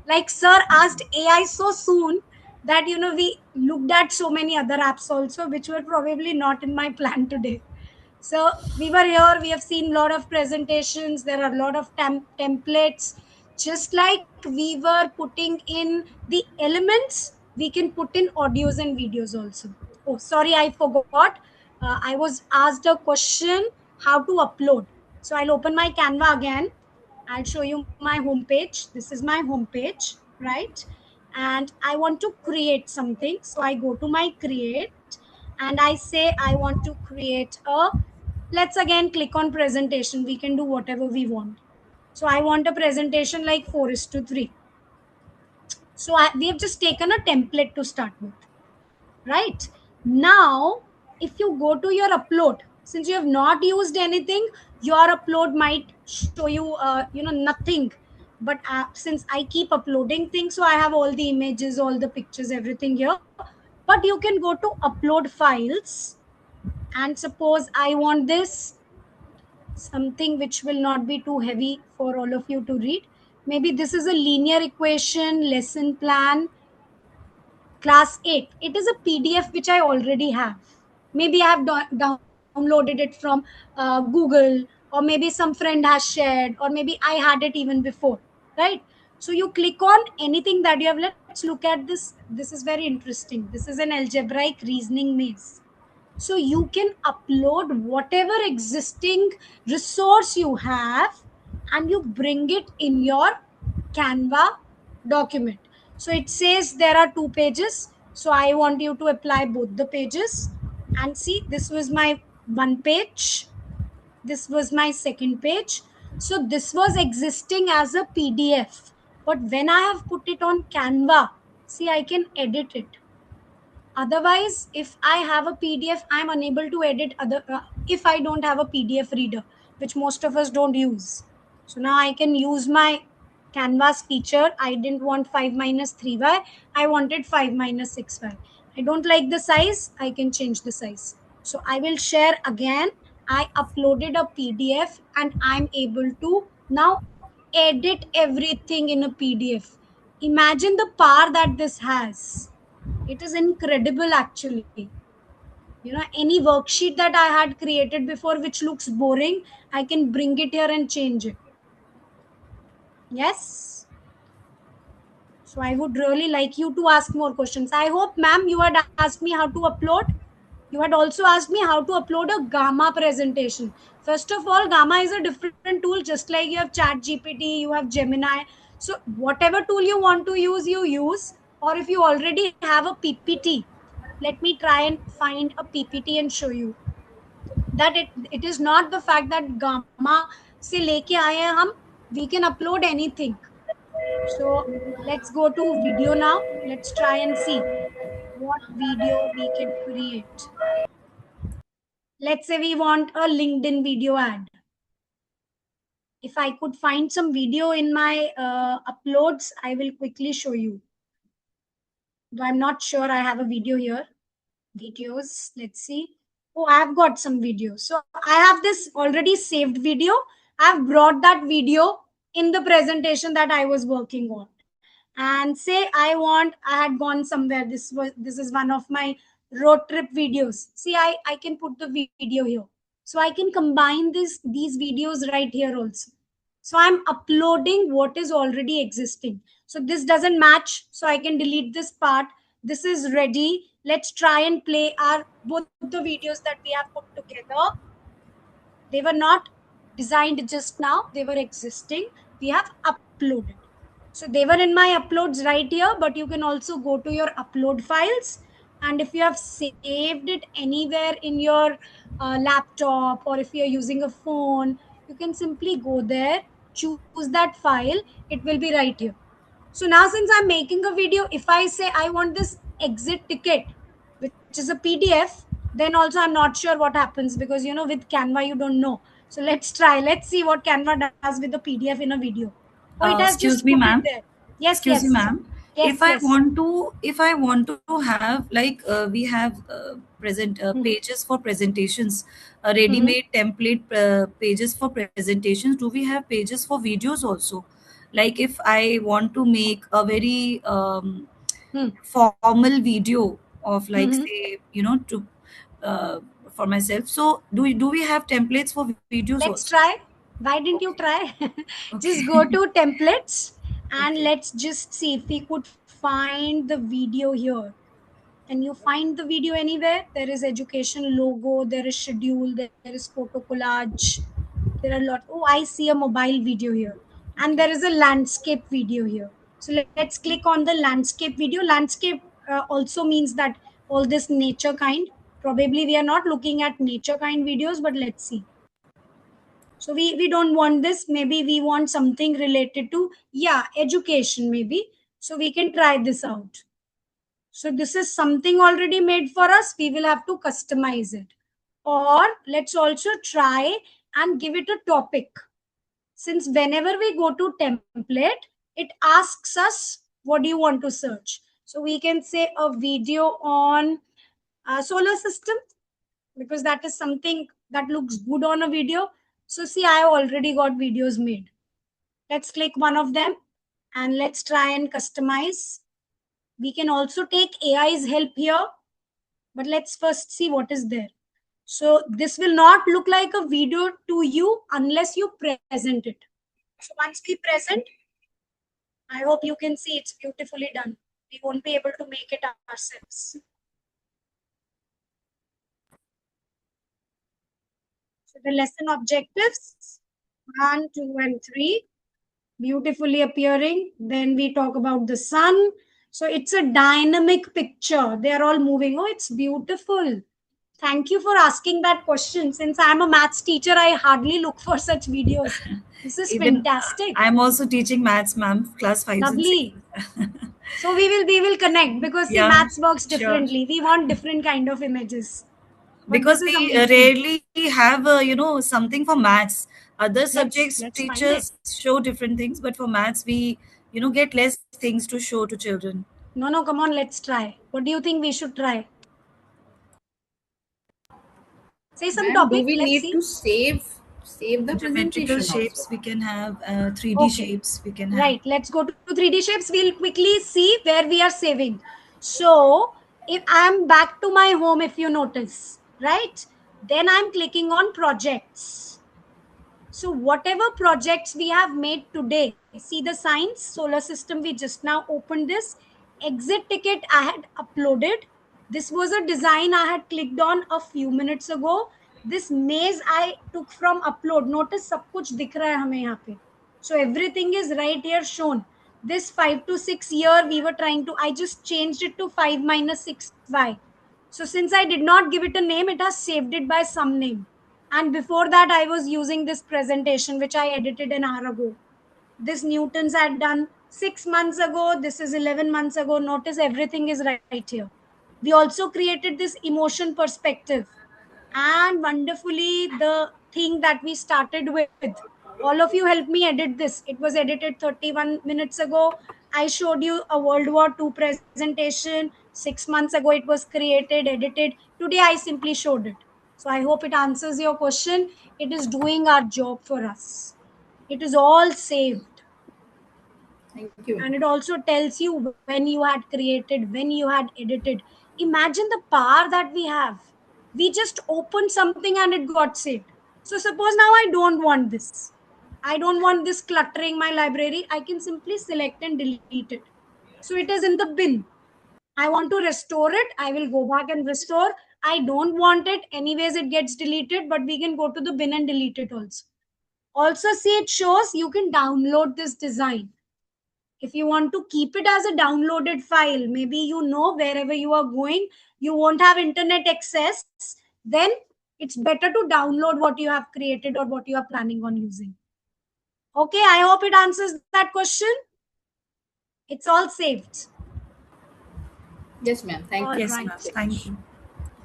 Like sir asked AI so soon that we looked at so many other apps also, which were probably not in my plan today. So we were here, we have seen a lot of presentations, there are a lot of templates. Just like we were putting in the elements, we can put in audios and videos also. Oh, sorry, I forgot. I was asked a question how to upload. So I'll open my Canva again. I'll show you my homepage. This is my homepage, right? And I want to create something. So I go to my create and I say I want to create a, let's again click on presentation. We can do whatever we want. So I want a presentation like 4:3. So we have just taken a template to start with, right? Now, if you go to your upload, since you have not used anything, your upload might show you, nothing. But since I keep uploading things, so I have all the images, all the pictures, everything here. But you can go to upload files, and suppose I want this something which will not be too heavy for all of you to read. Maybe this is a linear equation lesson plan class 8. It is a PDF which I already have. Maybe I have downloaded it from Google, or maybe some friend has shared, or maybe I had it even before, right? So you click on anything that you have. Let's look at this. This is very interesting. This is an algebraic reasoning maze. So you can upload whatever existing resource you have and you bring it in your Canva document. So it says there are 2 pages. So I want you to apply both the pages. And see, this was my 1 page. This was my 2nd page. So this was existing as a PDF. But when I have put it on Canva, see, I can edit it. Otherwise, if I have a PDF, I'm unable to edit other if I don't have a PDF reader, which most of us don't use. So now I can use my Canvas feature. I didn't want 5 minus 3y. I wanted 5 minus 6y. I don't like the size. I can change the size. So I will share again. I uploaded a PDF and I'm able to now edit everything in a PDF. Imagine the power that this has. It is incredible, actually. Any worksheet that I had created before which looks boring, I can bring it here and change it. Yes. So I would really like you to ask more questions. I hope, ma'am, you had asked me how to upload. You had also asked me how to upload a Gamma presentation. First of all, Gamma is a different tool, just like you have ChatGPT, you have Gemini. So whatever tool you want to use, you use. Or if you already have a PPT, let me try and find a PPT and show you that it is not the fact that Gamma se leke aaye hain hum, we can upload anything. So let's go to video now. Let's try and see what video we can create. Let's say we want a LinkedIn video ad. If I could find some video in my uploads, I will quickly show you. Though I'm not sure I have a video here. Videos, let's see. Oh, I've got some videos. So I have this already saved video. I've brought that video in the presentation that I was working on. And say I had gone somewhere. This is one of my road trip videos. See, I can put the video here. So I can combine these videos right here also. So I'm uploading what is already existing. So this doesn't match. So I can delete this part. This is ready. Let's try and play both the videos that we have put together. They were not designed just now. They were existing. We have uploaded. So they were in my uploads right here, but you can also go to your upload files. And if you have saved it anywhere in your laptop, or if you're using a phone, you can simply go there, choose that file. It will be right here. So now since I'm making a video, if I say I want this exit ticket, which is a PDF, then also I'm not sure what happens because, with Canva, you don't know. So let's try. Let's see what Canva does with the PDF in a video. Oh, it has Excuse just me, put it ma'am. there. Yes, Excuse yes. me, ma'am. Yes, if I yes. want to have like we have present pages for presentations, ready-made template pages for presentations. Do we have pages for videos also? Like if I want to make a very Hmm. formal video of like Mhm. say to uh, for myself. So do we have templates for videos Let's also? try. Why didn't you Okay. try? Just Okay. go to templates and Okay. let's just see if we could find the video here. Can you find the video anywhere? There is education logo, there is schedule, there is photo collage. There are a lot. Oh, I see a mobile video here. And Okay. there is a landscape video here. So let's click on the landscape video. Landscape also means that all this nature kind. Probably we are not looking at nature kind videos, but let's see. So we don't want this. Maybe we want something related to, yeah, education maybe. So we can try this out. So this is something already made for us. We will have to customize it. Or let's also try and give it a topic. Since whenever we go to template, it asks us, what do you want to search? So we can say a video on solar system, because that is something that looks good on a video. So see, I already got videos made. Let's click one of them and let's try and customize. We can also take AI's help here, but let's first see what is there. So this will not look like a video to you unless you present it. So once we present, I hope you can see it's beautifully done. We won't be able to make it ourselves. So the lesson objectives, 1, 2, and 3, beautifully appearing. Then we talk about the sun. So it's a dynamic picture. They are all moving. Oh, it's beautiful. Thank you for asking that question. Since I'm a maths teacher, I hardly look for such videos. This is Even fantastic. I'm also teaching maths, ma'am, class 5s and Lovely. 6s. So we will connect, because see, Yeah, maths works sure. differently. We want different kind of images. But Because this is we amazing. rarely have something for maths. Other subjects Let's find it. teachers show different things, but for maths we get less things to show to children. No, come on, let's try. What do you think we should try? Say some Ma'am, do topic. we Let's need see. to save the Geometrical presentation shapes also? we can have, 3D Okay. shapes we can have. Right. Let's go to 3D shapes. We'll quickly see where we are saving. So if I'm back to my home, if you notice, right? Then I'm clicking on projects. So whatever projects we have made today, see the signs, solar system, we just now opened this. Exit ticket I had uploaded. This was a design I had clicked on a few minutes ago. This maze I took from upload. Notice सब कुछ दिख रहा है हमें यहाँ पे. So everything is right here shown. This 5 to 6 year we were trying to, I just changed it to 5 minus 6y. So since I did not give it a name, it has saved it by some name. And before that, I was using this presentation, which I edited an hour ago. This Newton's I had done 6 months ago. This is 11 months ago. Notice everything is right here. We also created this emotion perspective. And wonderfully, the thing that we started with, all of you helped me edit this. It was edited 31 minutes ago. I showed you a World War II presentation. 6 months ago, it was created, edited. Today, I simply showed it. So I hope it answers your question. It is doing our job for us. It is all saved. Thank you. And it also tells you when you had created, when you had edited. Imagine the power that we have. We just opened something and it got saved. So suppose now I don't want this. I don't want this cluttering my library. I can simply select and delete it. So it is in the bin. I want to restore it. I will go back and restore. I don't want it. Anyways, it gets deleted, but we can go to the bin and delete it also. Also, see, it shows you can download this design. If you want to keep it as a downloaded file, maybe wherever you are going, you won't have internet access, then it's better to download what you have created or what you are planning on using. Okay, I hope it answers that question. It's all saved. Yes, ma'am. Thank you. Yes, Right. ma'am. Thank you.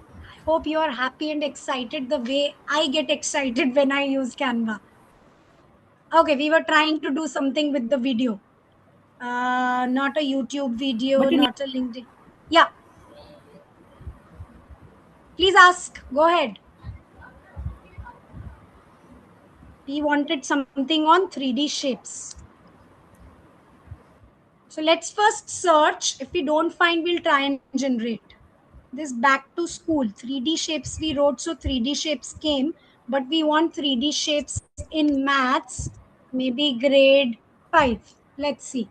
I hope you are happy and excited the way I get excited when I use Canva. Okay, we were trying to do something with the video. Not a YouTube video, But you need not a LinkedIn. Yeah, please ask. Go ahead. We wanted something on 3D shapes. So let's first search. If we don't find, we'll try and generate. This back to school. 3D shapes we wrote, so 3D shapes came, but we want 3D shapes in maths, maybe grade 5. Let's see.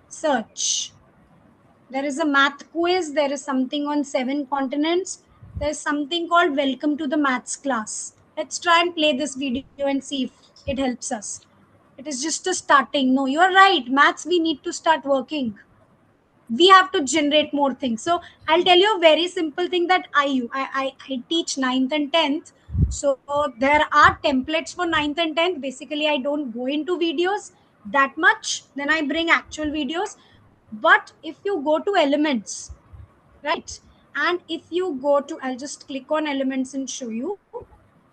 Search. There is a math quiz. There is something on 7 continents. There is something called Welcome to the Maths class. Let's try and play this video and see if it helps us. It is just a starting. No, you are right. Maths, we need to start working. We have to generate more things. So I'll tell you a very simple thing that I teach 9th and 10th. So there are templates for 9th and 10th. Basically, I don't go into videos that much. Then I bring actual videos. But if you go to elements, right? And if you go to, I'll just click on elements and show you.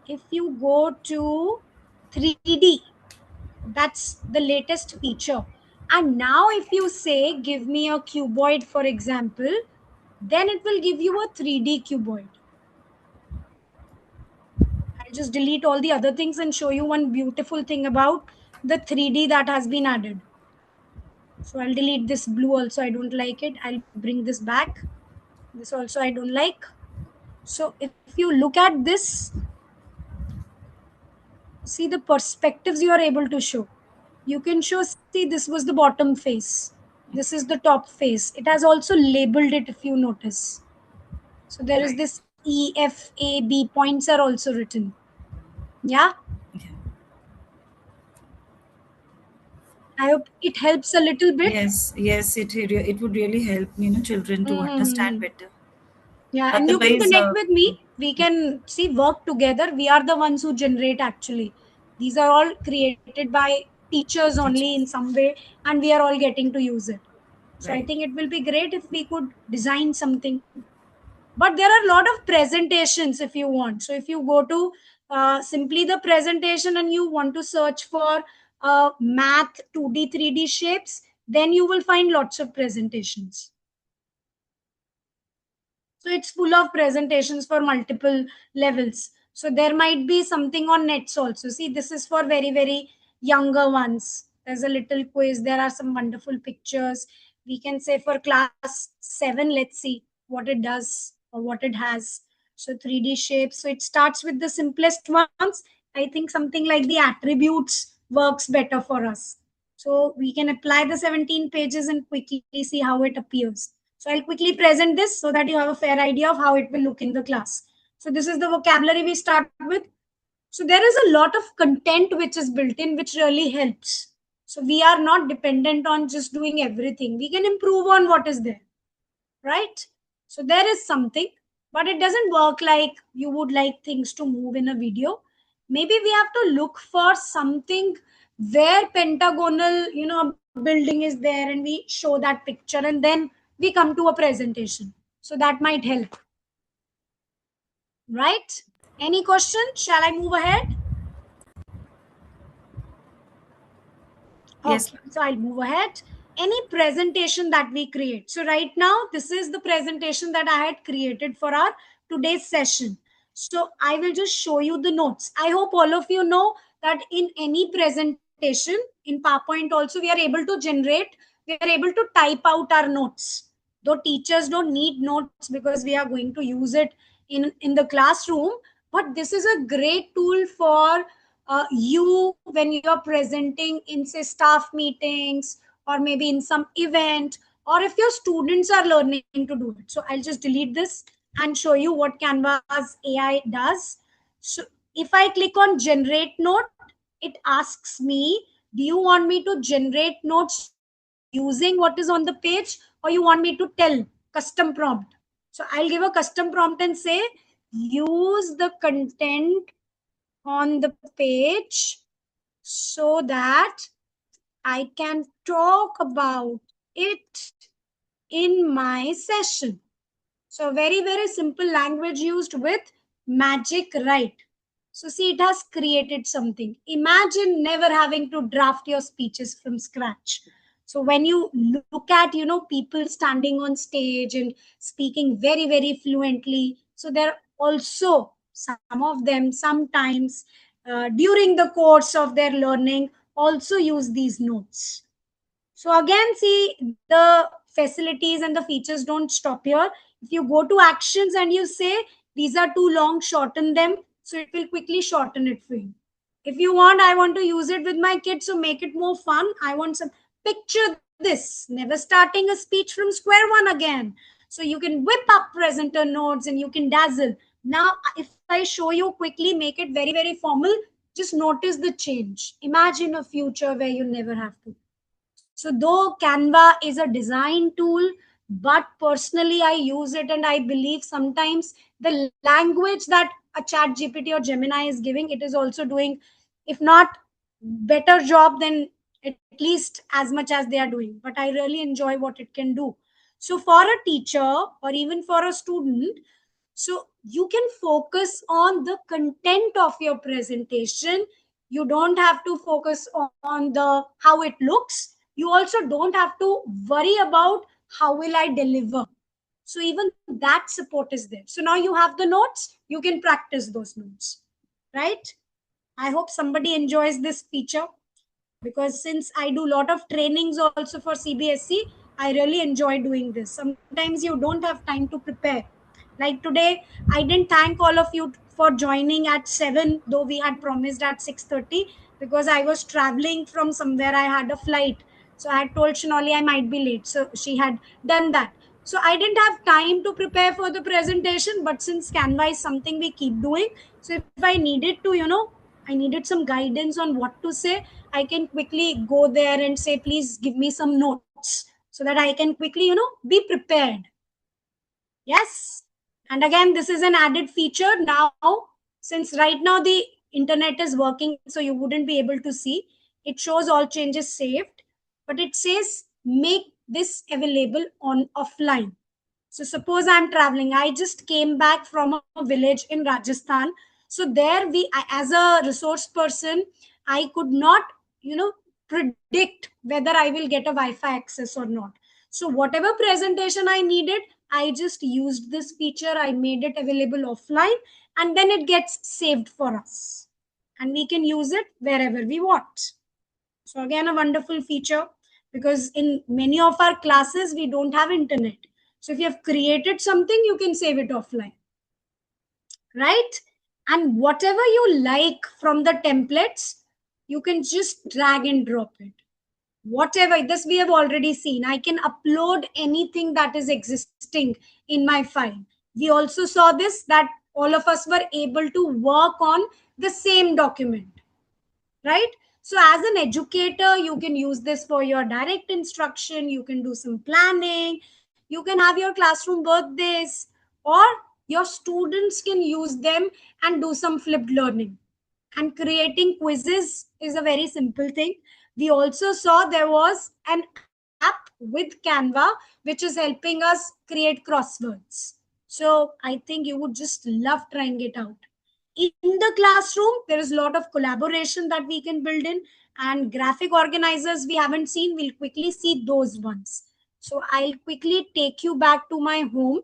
If you go to 3D, that's the latest feature. And now if you say, give me a cuboid, for example, then it will give you a 3D cuboid. I'll just delete all the other things and show you one beautiful thing about the 3D that has been added. So I'll delete this blue also. I don't like it. I'll bring this back. This also I don't like. So if you look at this, see the perspectives you are able to show. You can show, see, this was the bottom face. This is the top face. It has also labeled it, if you notice. So there is this E, F, A, B points are also written. Yeah? Yeah. I hope it helps a little bit. Yes, it would really help children to understand better. Yeah, and you can Otherwise, connect with me. We can see work together. We are the ones who generate actually. These are all created by teachers only in some way, and we are all getting to use it. So I Right. think it will be great if we could design something. But there are a lot of presentations if you want. So if you go to simply the presentation and you want to search for math 2D, 3D shapes, then you will find lots of presentations. So it's full of presentations for multiple levels. So there might be something on nets also. See, this is for very, very younger ones. There's a little quiz. There are some wonderful pictures. We can say for class 7, let's see what it does or what it has. So 3D shapes. So it starts with the simplest ones. I think something like the attributes works better for us. So we can apply the 17 pages and quickly see how it appears. So I'll quickly present this so that you have a fair idea of how it will look in the class. So this is the vocabulary we start with. So there is a lot of content which is built in, which really helps. So we are not dependent on just doing everything. We can improve on what is there, right? So there is something, but it doesn't work like you would like things to move in a video. Maybe we have to look for something where pentagonal, building is there and we show that picture and then we come to a presentation. So that might help. Right? Any question? Shall I move ahead? Yes. Okay, so I'll move ahead. Any presentation that we create. So right now, this is the presentation that I had created for our today's session. So I will just show you the notes. I hope all of you know that in any presentation, in PowerPoint also, we are able to generate, we are able to type out our notes. Though teachers don't need notes because we are going to use it in the classroom, but this is a great tool for you when you are presenting in, say, staff meetings or maybe in some event, or if your students are learning to do it. So I'll just delete this and show you what Canvas AI does. So if I click on generate note, it asks me, do you want me to generate notes using what is on the page, or you want me to tell custom prompt? So I'll give a custom prompt and say, use the content on the page so that I can talk about it in my session. So very, very simple language used with Magic Write. So see, it has created something. Imagine never having to draft your speeches from scratch. So when you look at, people standing on stage and speaking very, very fluently, so there also some of them sometimes during the course of their learning also use these notes. So again, see, the facilities and the features don't stop here. If you go to actions and you say these are too long, shorten them, so it will quickly shorten it for you. If you want, I want to use it with my kids, so make it more fun. I want some, picture this, never starting a speech from square one again. So you can whip up presenter notes and you can dazzle. Now, if I show you quickly, make it very, very formal, just notice the change. Imagine a future where you never have to. So though Canva is a design tool, but personally I use it and I believe sometimes the language that a chat GPT or Gemini is giving, it is also doing, if not better job, then at least as much as they are doing. But I really enjoy what it can do. So for a teacher or even for a student, so you can focus on the content of your presentation. You don't have to focus on the how it looks. You also don't have to worry about how will I deliver. So even that support is there. So now you have the notes, you can practice those notes, right? I hope somebody enjoys this feature, because since I do a lot of trainings also for CBSE, I really enjoy doing this. Sometimes you don't have time to prepare. Like today, I didn't thank all of you for joining at 7, though we had promised at 6:30, because I was traveling from somewhere. I had a flight. So I had told Shinoli I might be late. So she had done that. So I didn't have time to prepare for the presentation, but since Canva is something we keep doing, so if I needed to, I needed some guidance on what to say, I can quickly go there and say, please give me some notes so that I can quickly, be prepared. Yes. And again, this is an added feature now, since right now the internet is working, so you wouldn't be able to see. It shows all changes saved, but it says make this available on offline. So suppose I'm traveling. I just came back from a village in Rajasthan. So there as a resource person, I could not, predict whether I will get a Wi-Fi access or not. So whatever presentation I needed, I just used this feature. I made it available offline, and then it gets saved for us. And we can use it wherever we want. So again, a wonderful feature, because in many of our classes, we don't have internet. So if you have created something, you can save it offline, right? And whatever you like from the templates, you can just drag and drop it. Whatever, this we have already seen. I can upload anything that is existing in my file. We also saw this, that all of us were able to work on the same document, right? So as an educator, you can use this for your direct instruction. You can do some planning. You can have your classroom birthdays, or your students can use them and do some flipped learning. And creating quizzes is a very simple thing. We also saw there was an app with Canva, which is helping us create crosswords. So I think you would just love trying it out. In the classroom, there is a lot of collaboration that we can build in, and graphic organizers we haven't seen. We'll quickly see those ones. So I'll quickly take you back to my home,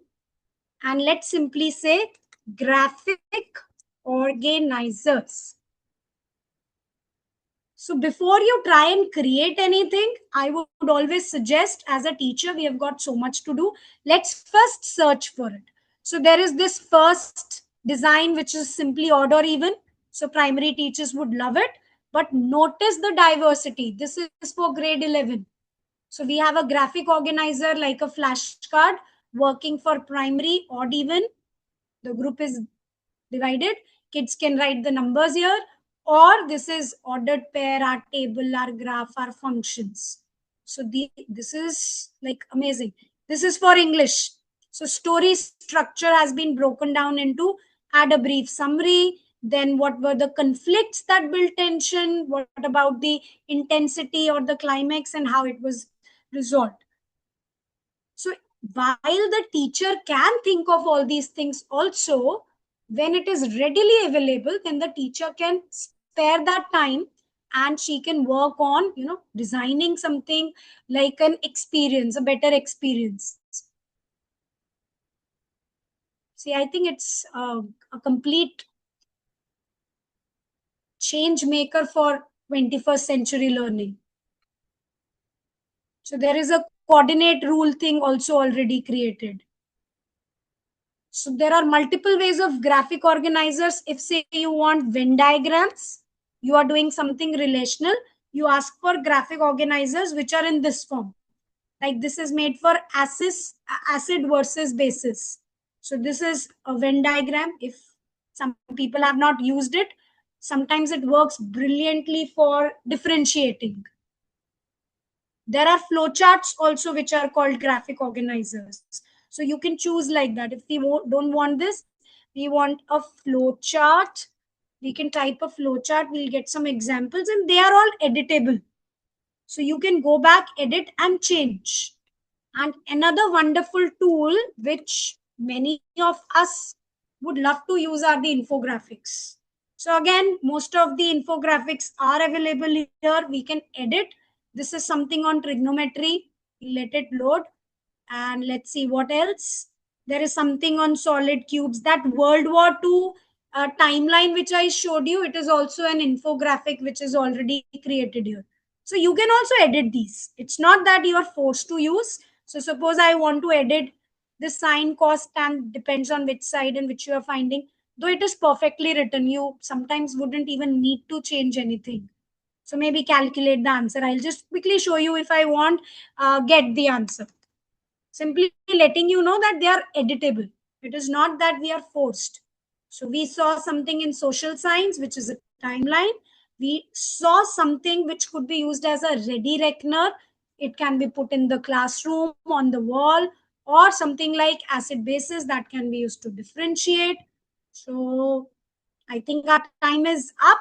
and let's simply say graphic organizers. So before you try and create anything, I would always suggest, as a teacher, we have got so much to do. Let's first search for it. So there is this first design, which is simply odd or even. So primary teachers would love it. But notice the diversity. This is for grade 11. So we have a graphic organizer like a flashcard working for primary, odd even. The group is divided. Kids can write the numbers here, or this is ordered pair, our table, our graph, our functions. So this is like amazing. This is for English. So story structure has been broken down into add a brief summary, then what were the conflicts that built tension, what about the intensity or the climax, and how it was resolved. So while the teacher can think of all these things also, when it is readily available, then the teacher can spare that time and she can work on, designing something like an experience, a better experience. See, I think it's a complete change maker for 21st century learning. So there is a coordinate rule thing also already created. So there are multiple ways of graphic organizers. If say you want Venn diagrams, you are doing something relational, you ask for graphic organizers which are in this form. Like this is made for acid versus basis. So this is a Venn diagram. If some people have not used it, sometimes it works brilliantly for differentiating. There are flowcharts also which are called graphic organizers. So you can choose like that. If we don't want this, we want a flowchart. We can type a flowchart. We'll get some examples and they are all editable. So you can go back, edit and change. And another wonderful tool which many of us would love to use are the infographics. So again, most of the infographics are available here. We can edit. This is something on trigonometry. Let it load. And let's see what else. There is something on solid cubes. That World War II timeline which I showed you, it is also an infographic which is already created here. So you can also edit these. It's not that you are forced to use. So suppose I want to edit the sine cos tan, depends on which side and which you are finding. Though it is perfectly written, you sometimes wouldn't even need to change anything. So maybe calculate the answer. I'll just quickly show you if I want get the answer. Simply letting you know that they are editable. It is not that we are forced. So we saw something in social science, which is a timeline. We saw something which could be used as a ready reckoner. It can be put in the classroom, on the wall, or something like acid bases that can be used to differentiate. So I think our time is up.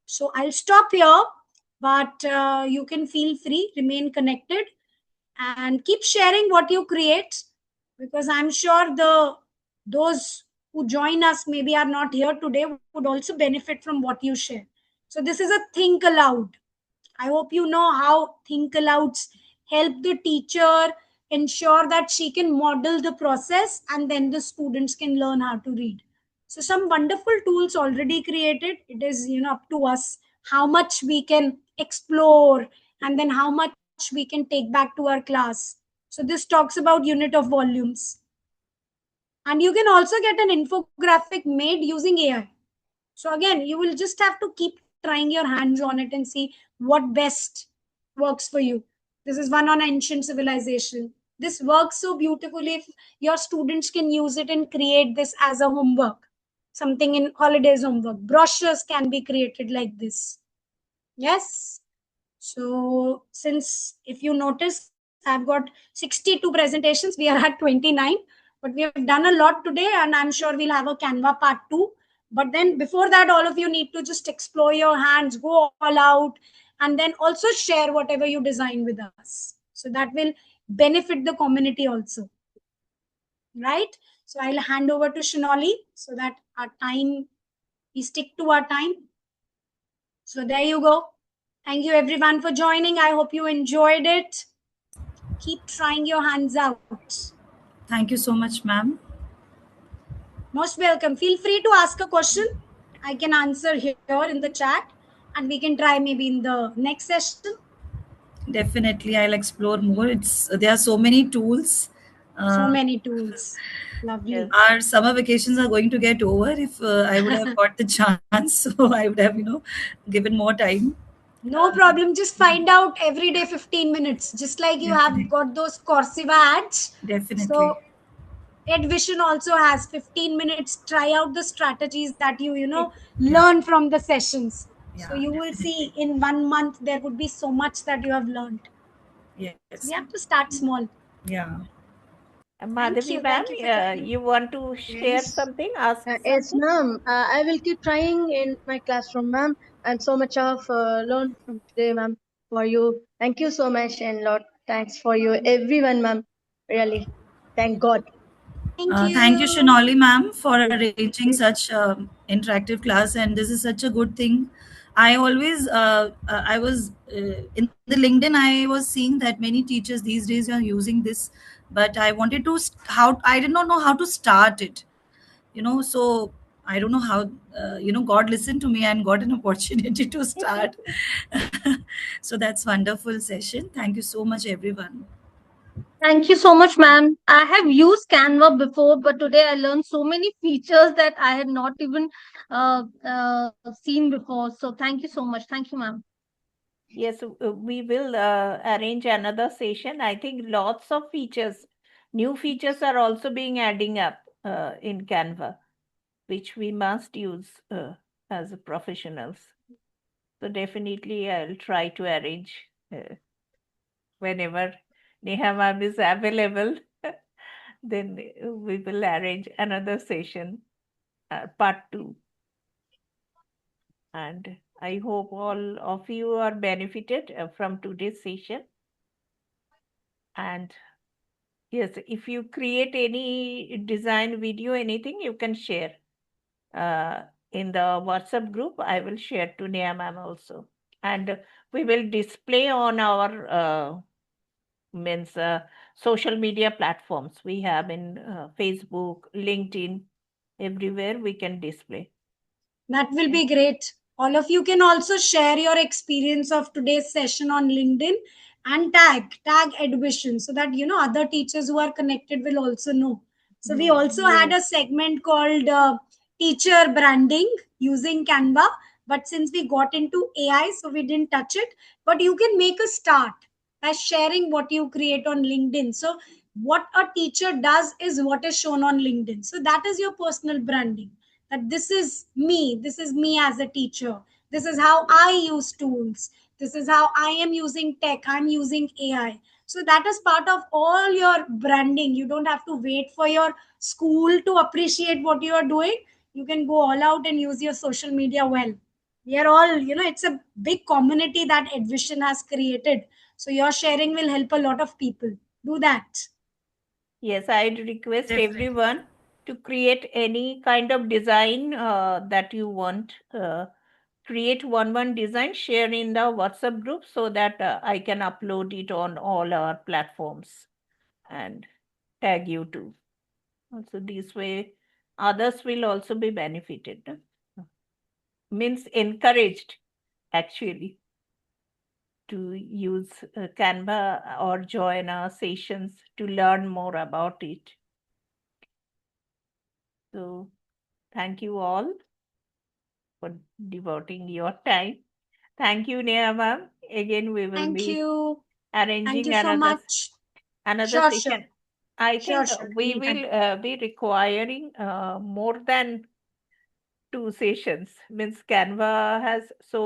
So I'll stop here, but you can feel free, remain connected, and keep sharing what you create, because I'm sure those who join us maybe are not here today would also benefit from what you share. So this is a think aloud. I hope you know how think alouds help the teacher ensure that she can model the process and then the students can learn how to read. So some wonderful tools already created. It is up to us how much we can explore and then how much we can take back to our class. So this talks about unit of volumes. And you can also get an infographic made using AI. So again, you will just have to keep trying your hands on it and see what best works for you. This is one on ancient civilization. This works so beautifully if your students can use it and create this as a homework. Something in holidays homework. Brochures can be created like this. Yes. So since if you notice, I've got 62 presentations. We are at 29, but we have done a lot today and I'm sure we'll have a Canva part 2. But then before that, all of you need to just explore your hands, go all out, and then also share whatever you design with us. So that will benefit the community also. Right? So I'll hand over to Shinoli so that we stick to our time. So there you go. Thank you everyone for joining. I hope you enjoyed it. Keep trying your hands out. Thank you so much, ma'am. Most welcome. Feel free to ask a question. I can answer here in the chat and we can try maybe in the next session. Definitely, I'll explore more. There are so many tools. So many tools. Lovely. Yes. Our summer vacations are going to get over. If I would have got the chance, so I would have, given more time. No problem. Just find out every day 15 minutes. Just like you Definitely. have got those Coursera ads. Definitely. So EdVision also has 15 minutes. Try out the strategies that you learn from the sessions. Yeah, So you will definitely. see in 1 month there would be so much that you have learned. Yes. So we have to start small. Yeah. Madhavi ma'am, you want to share Yes. something? Ask Yes, something? ma'am. I will keep trying in my classroom, ma'am. And so much of learned from today, ma'am, for you. Thank you so much, and lot thanks for you, everyone, ma'am. Really, thank God. Thank you, Shinoli ma'am, for arranging such interactive class, and this is such a good thing. I always, I was in the LinkedIn. I was seeing that many teachers these days are using this, but I wanted to I did not know how to start it. So I don't know how, God listened to me and got an opportunity to start. So that's wonderful session. Thank you so much, everyone. Thank you so much, ma'am. I have used Canva before, but today I learned so many features that I had not even seen before. So thank you so much. Thank you, ma'am. Yes, we will arrange another session. I think lots of features, new features are also being adding up in Canva, which we must use as professionals. So definitely I'll try to arrange whenever Neha ma'am is available. Then we will arrange another session, part 2. And I hope all of you are benefited from today's session. And yes, if you create any design video, anything, you can share in the WhatsApp group. I will share to Neha ma'am also. And we will display on our social media platforms. We have in Facebook, LinkedIn, everywhere we can display. That will be great. All of you can also share your experience of today's session on LinkedIn and tag Edvision, so that other teachers who are connected will also know. So we also had a segment called teacher branding using Canva, but since we got into AI, so we didn't touch it. But you can make a start by sharing what you create on LinkedIn. So what a teacher does is what is shown on LinkedIn. So that is your personal branding, that this is me as a teacher, this is how I use tools, this is how I am using tech, I'm using AI. So that is part of all your branding. You don't have to wait for your school to appreciate what you are doing. You can go all out and use your social media well. We are all, it's a big community that Edvision has created, so your sharing will help a lot of people. Do that. Yes, I'd request Definitely. everyone to create any kind of design that you want. Create one design, share in the WhatsApp group so that I can upload it on all our platforms and tag you too. So this way, others will also be benefited. Means encouraged, actually, to use Canva or join our sessions to learn more about it. So thank you all for devoting your time. Thank you, Neha ma'am. Again, we will Thank be you. arranging Thank you so much. another Sure, session. sure. I Sure, think sure. we Anytime. will be requiring more than 2 sessions. Means Canva has so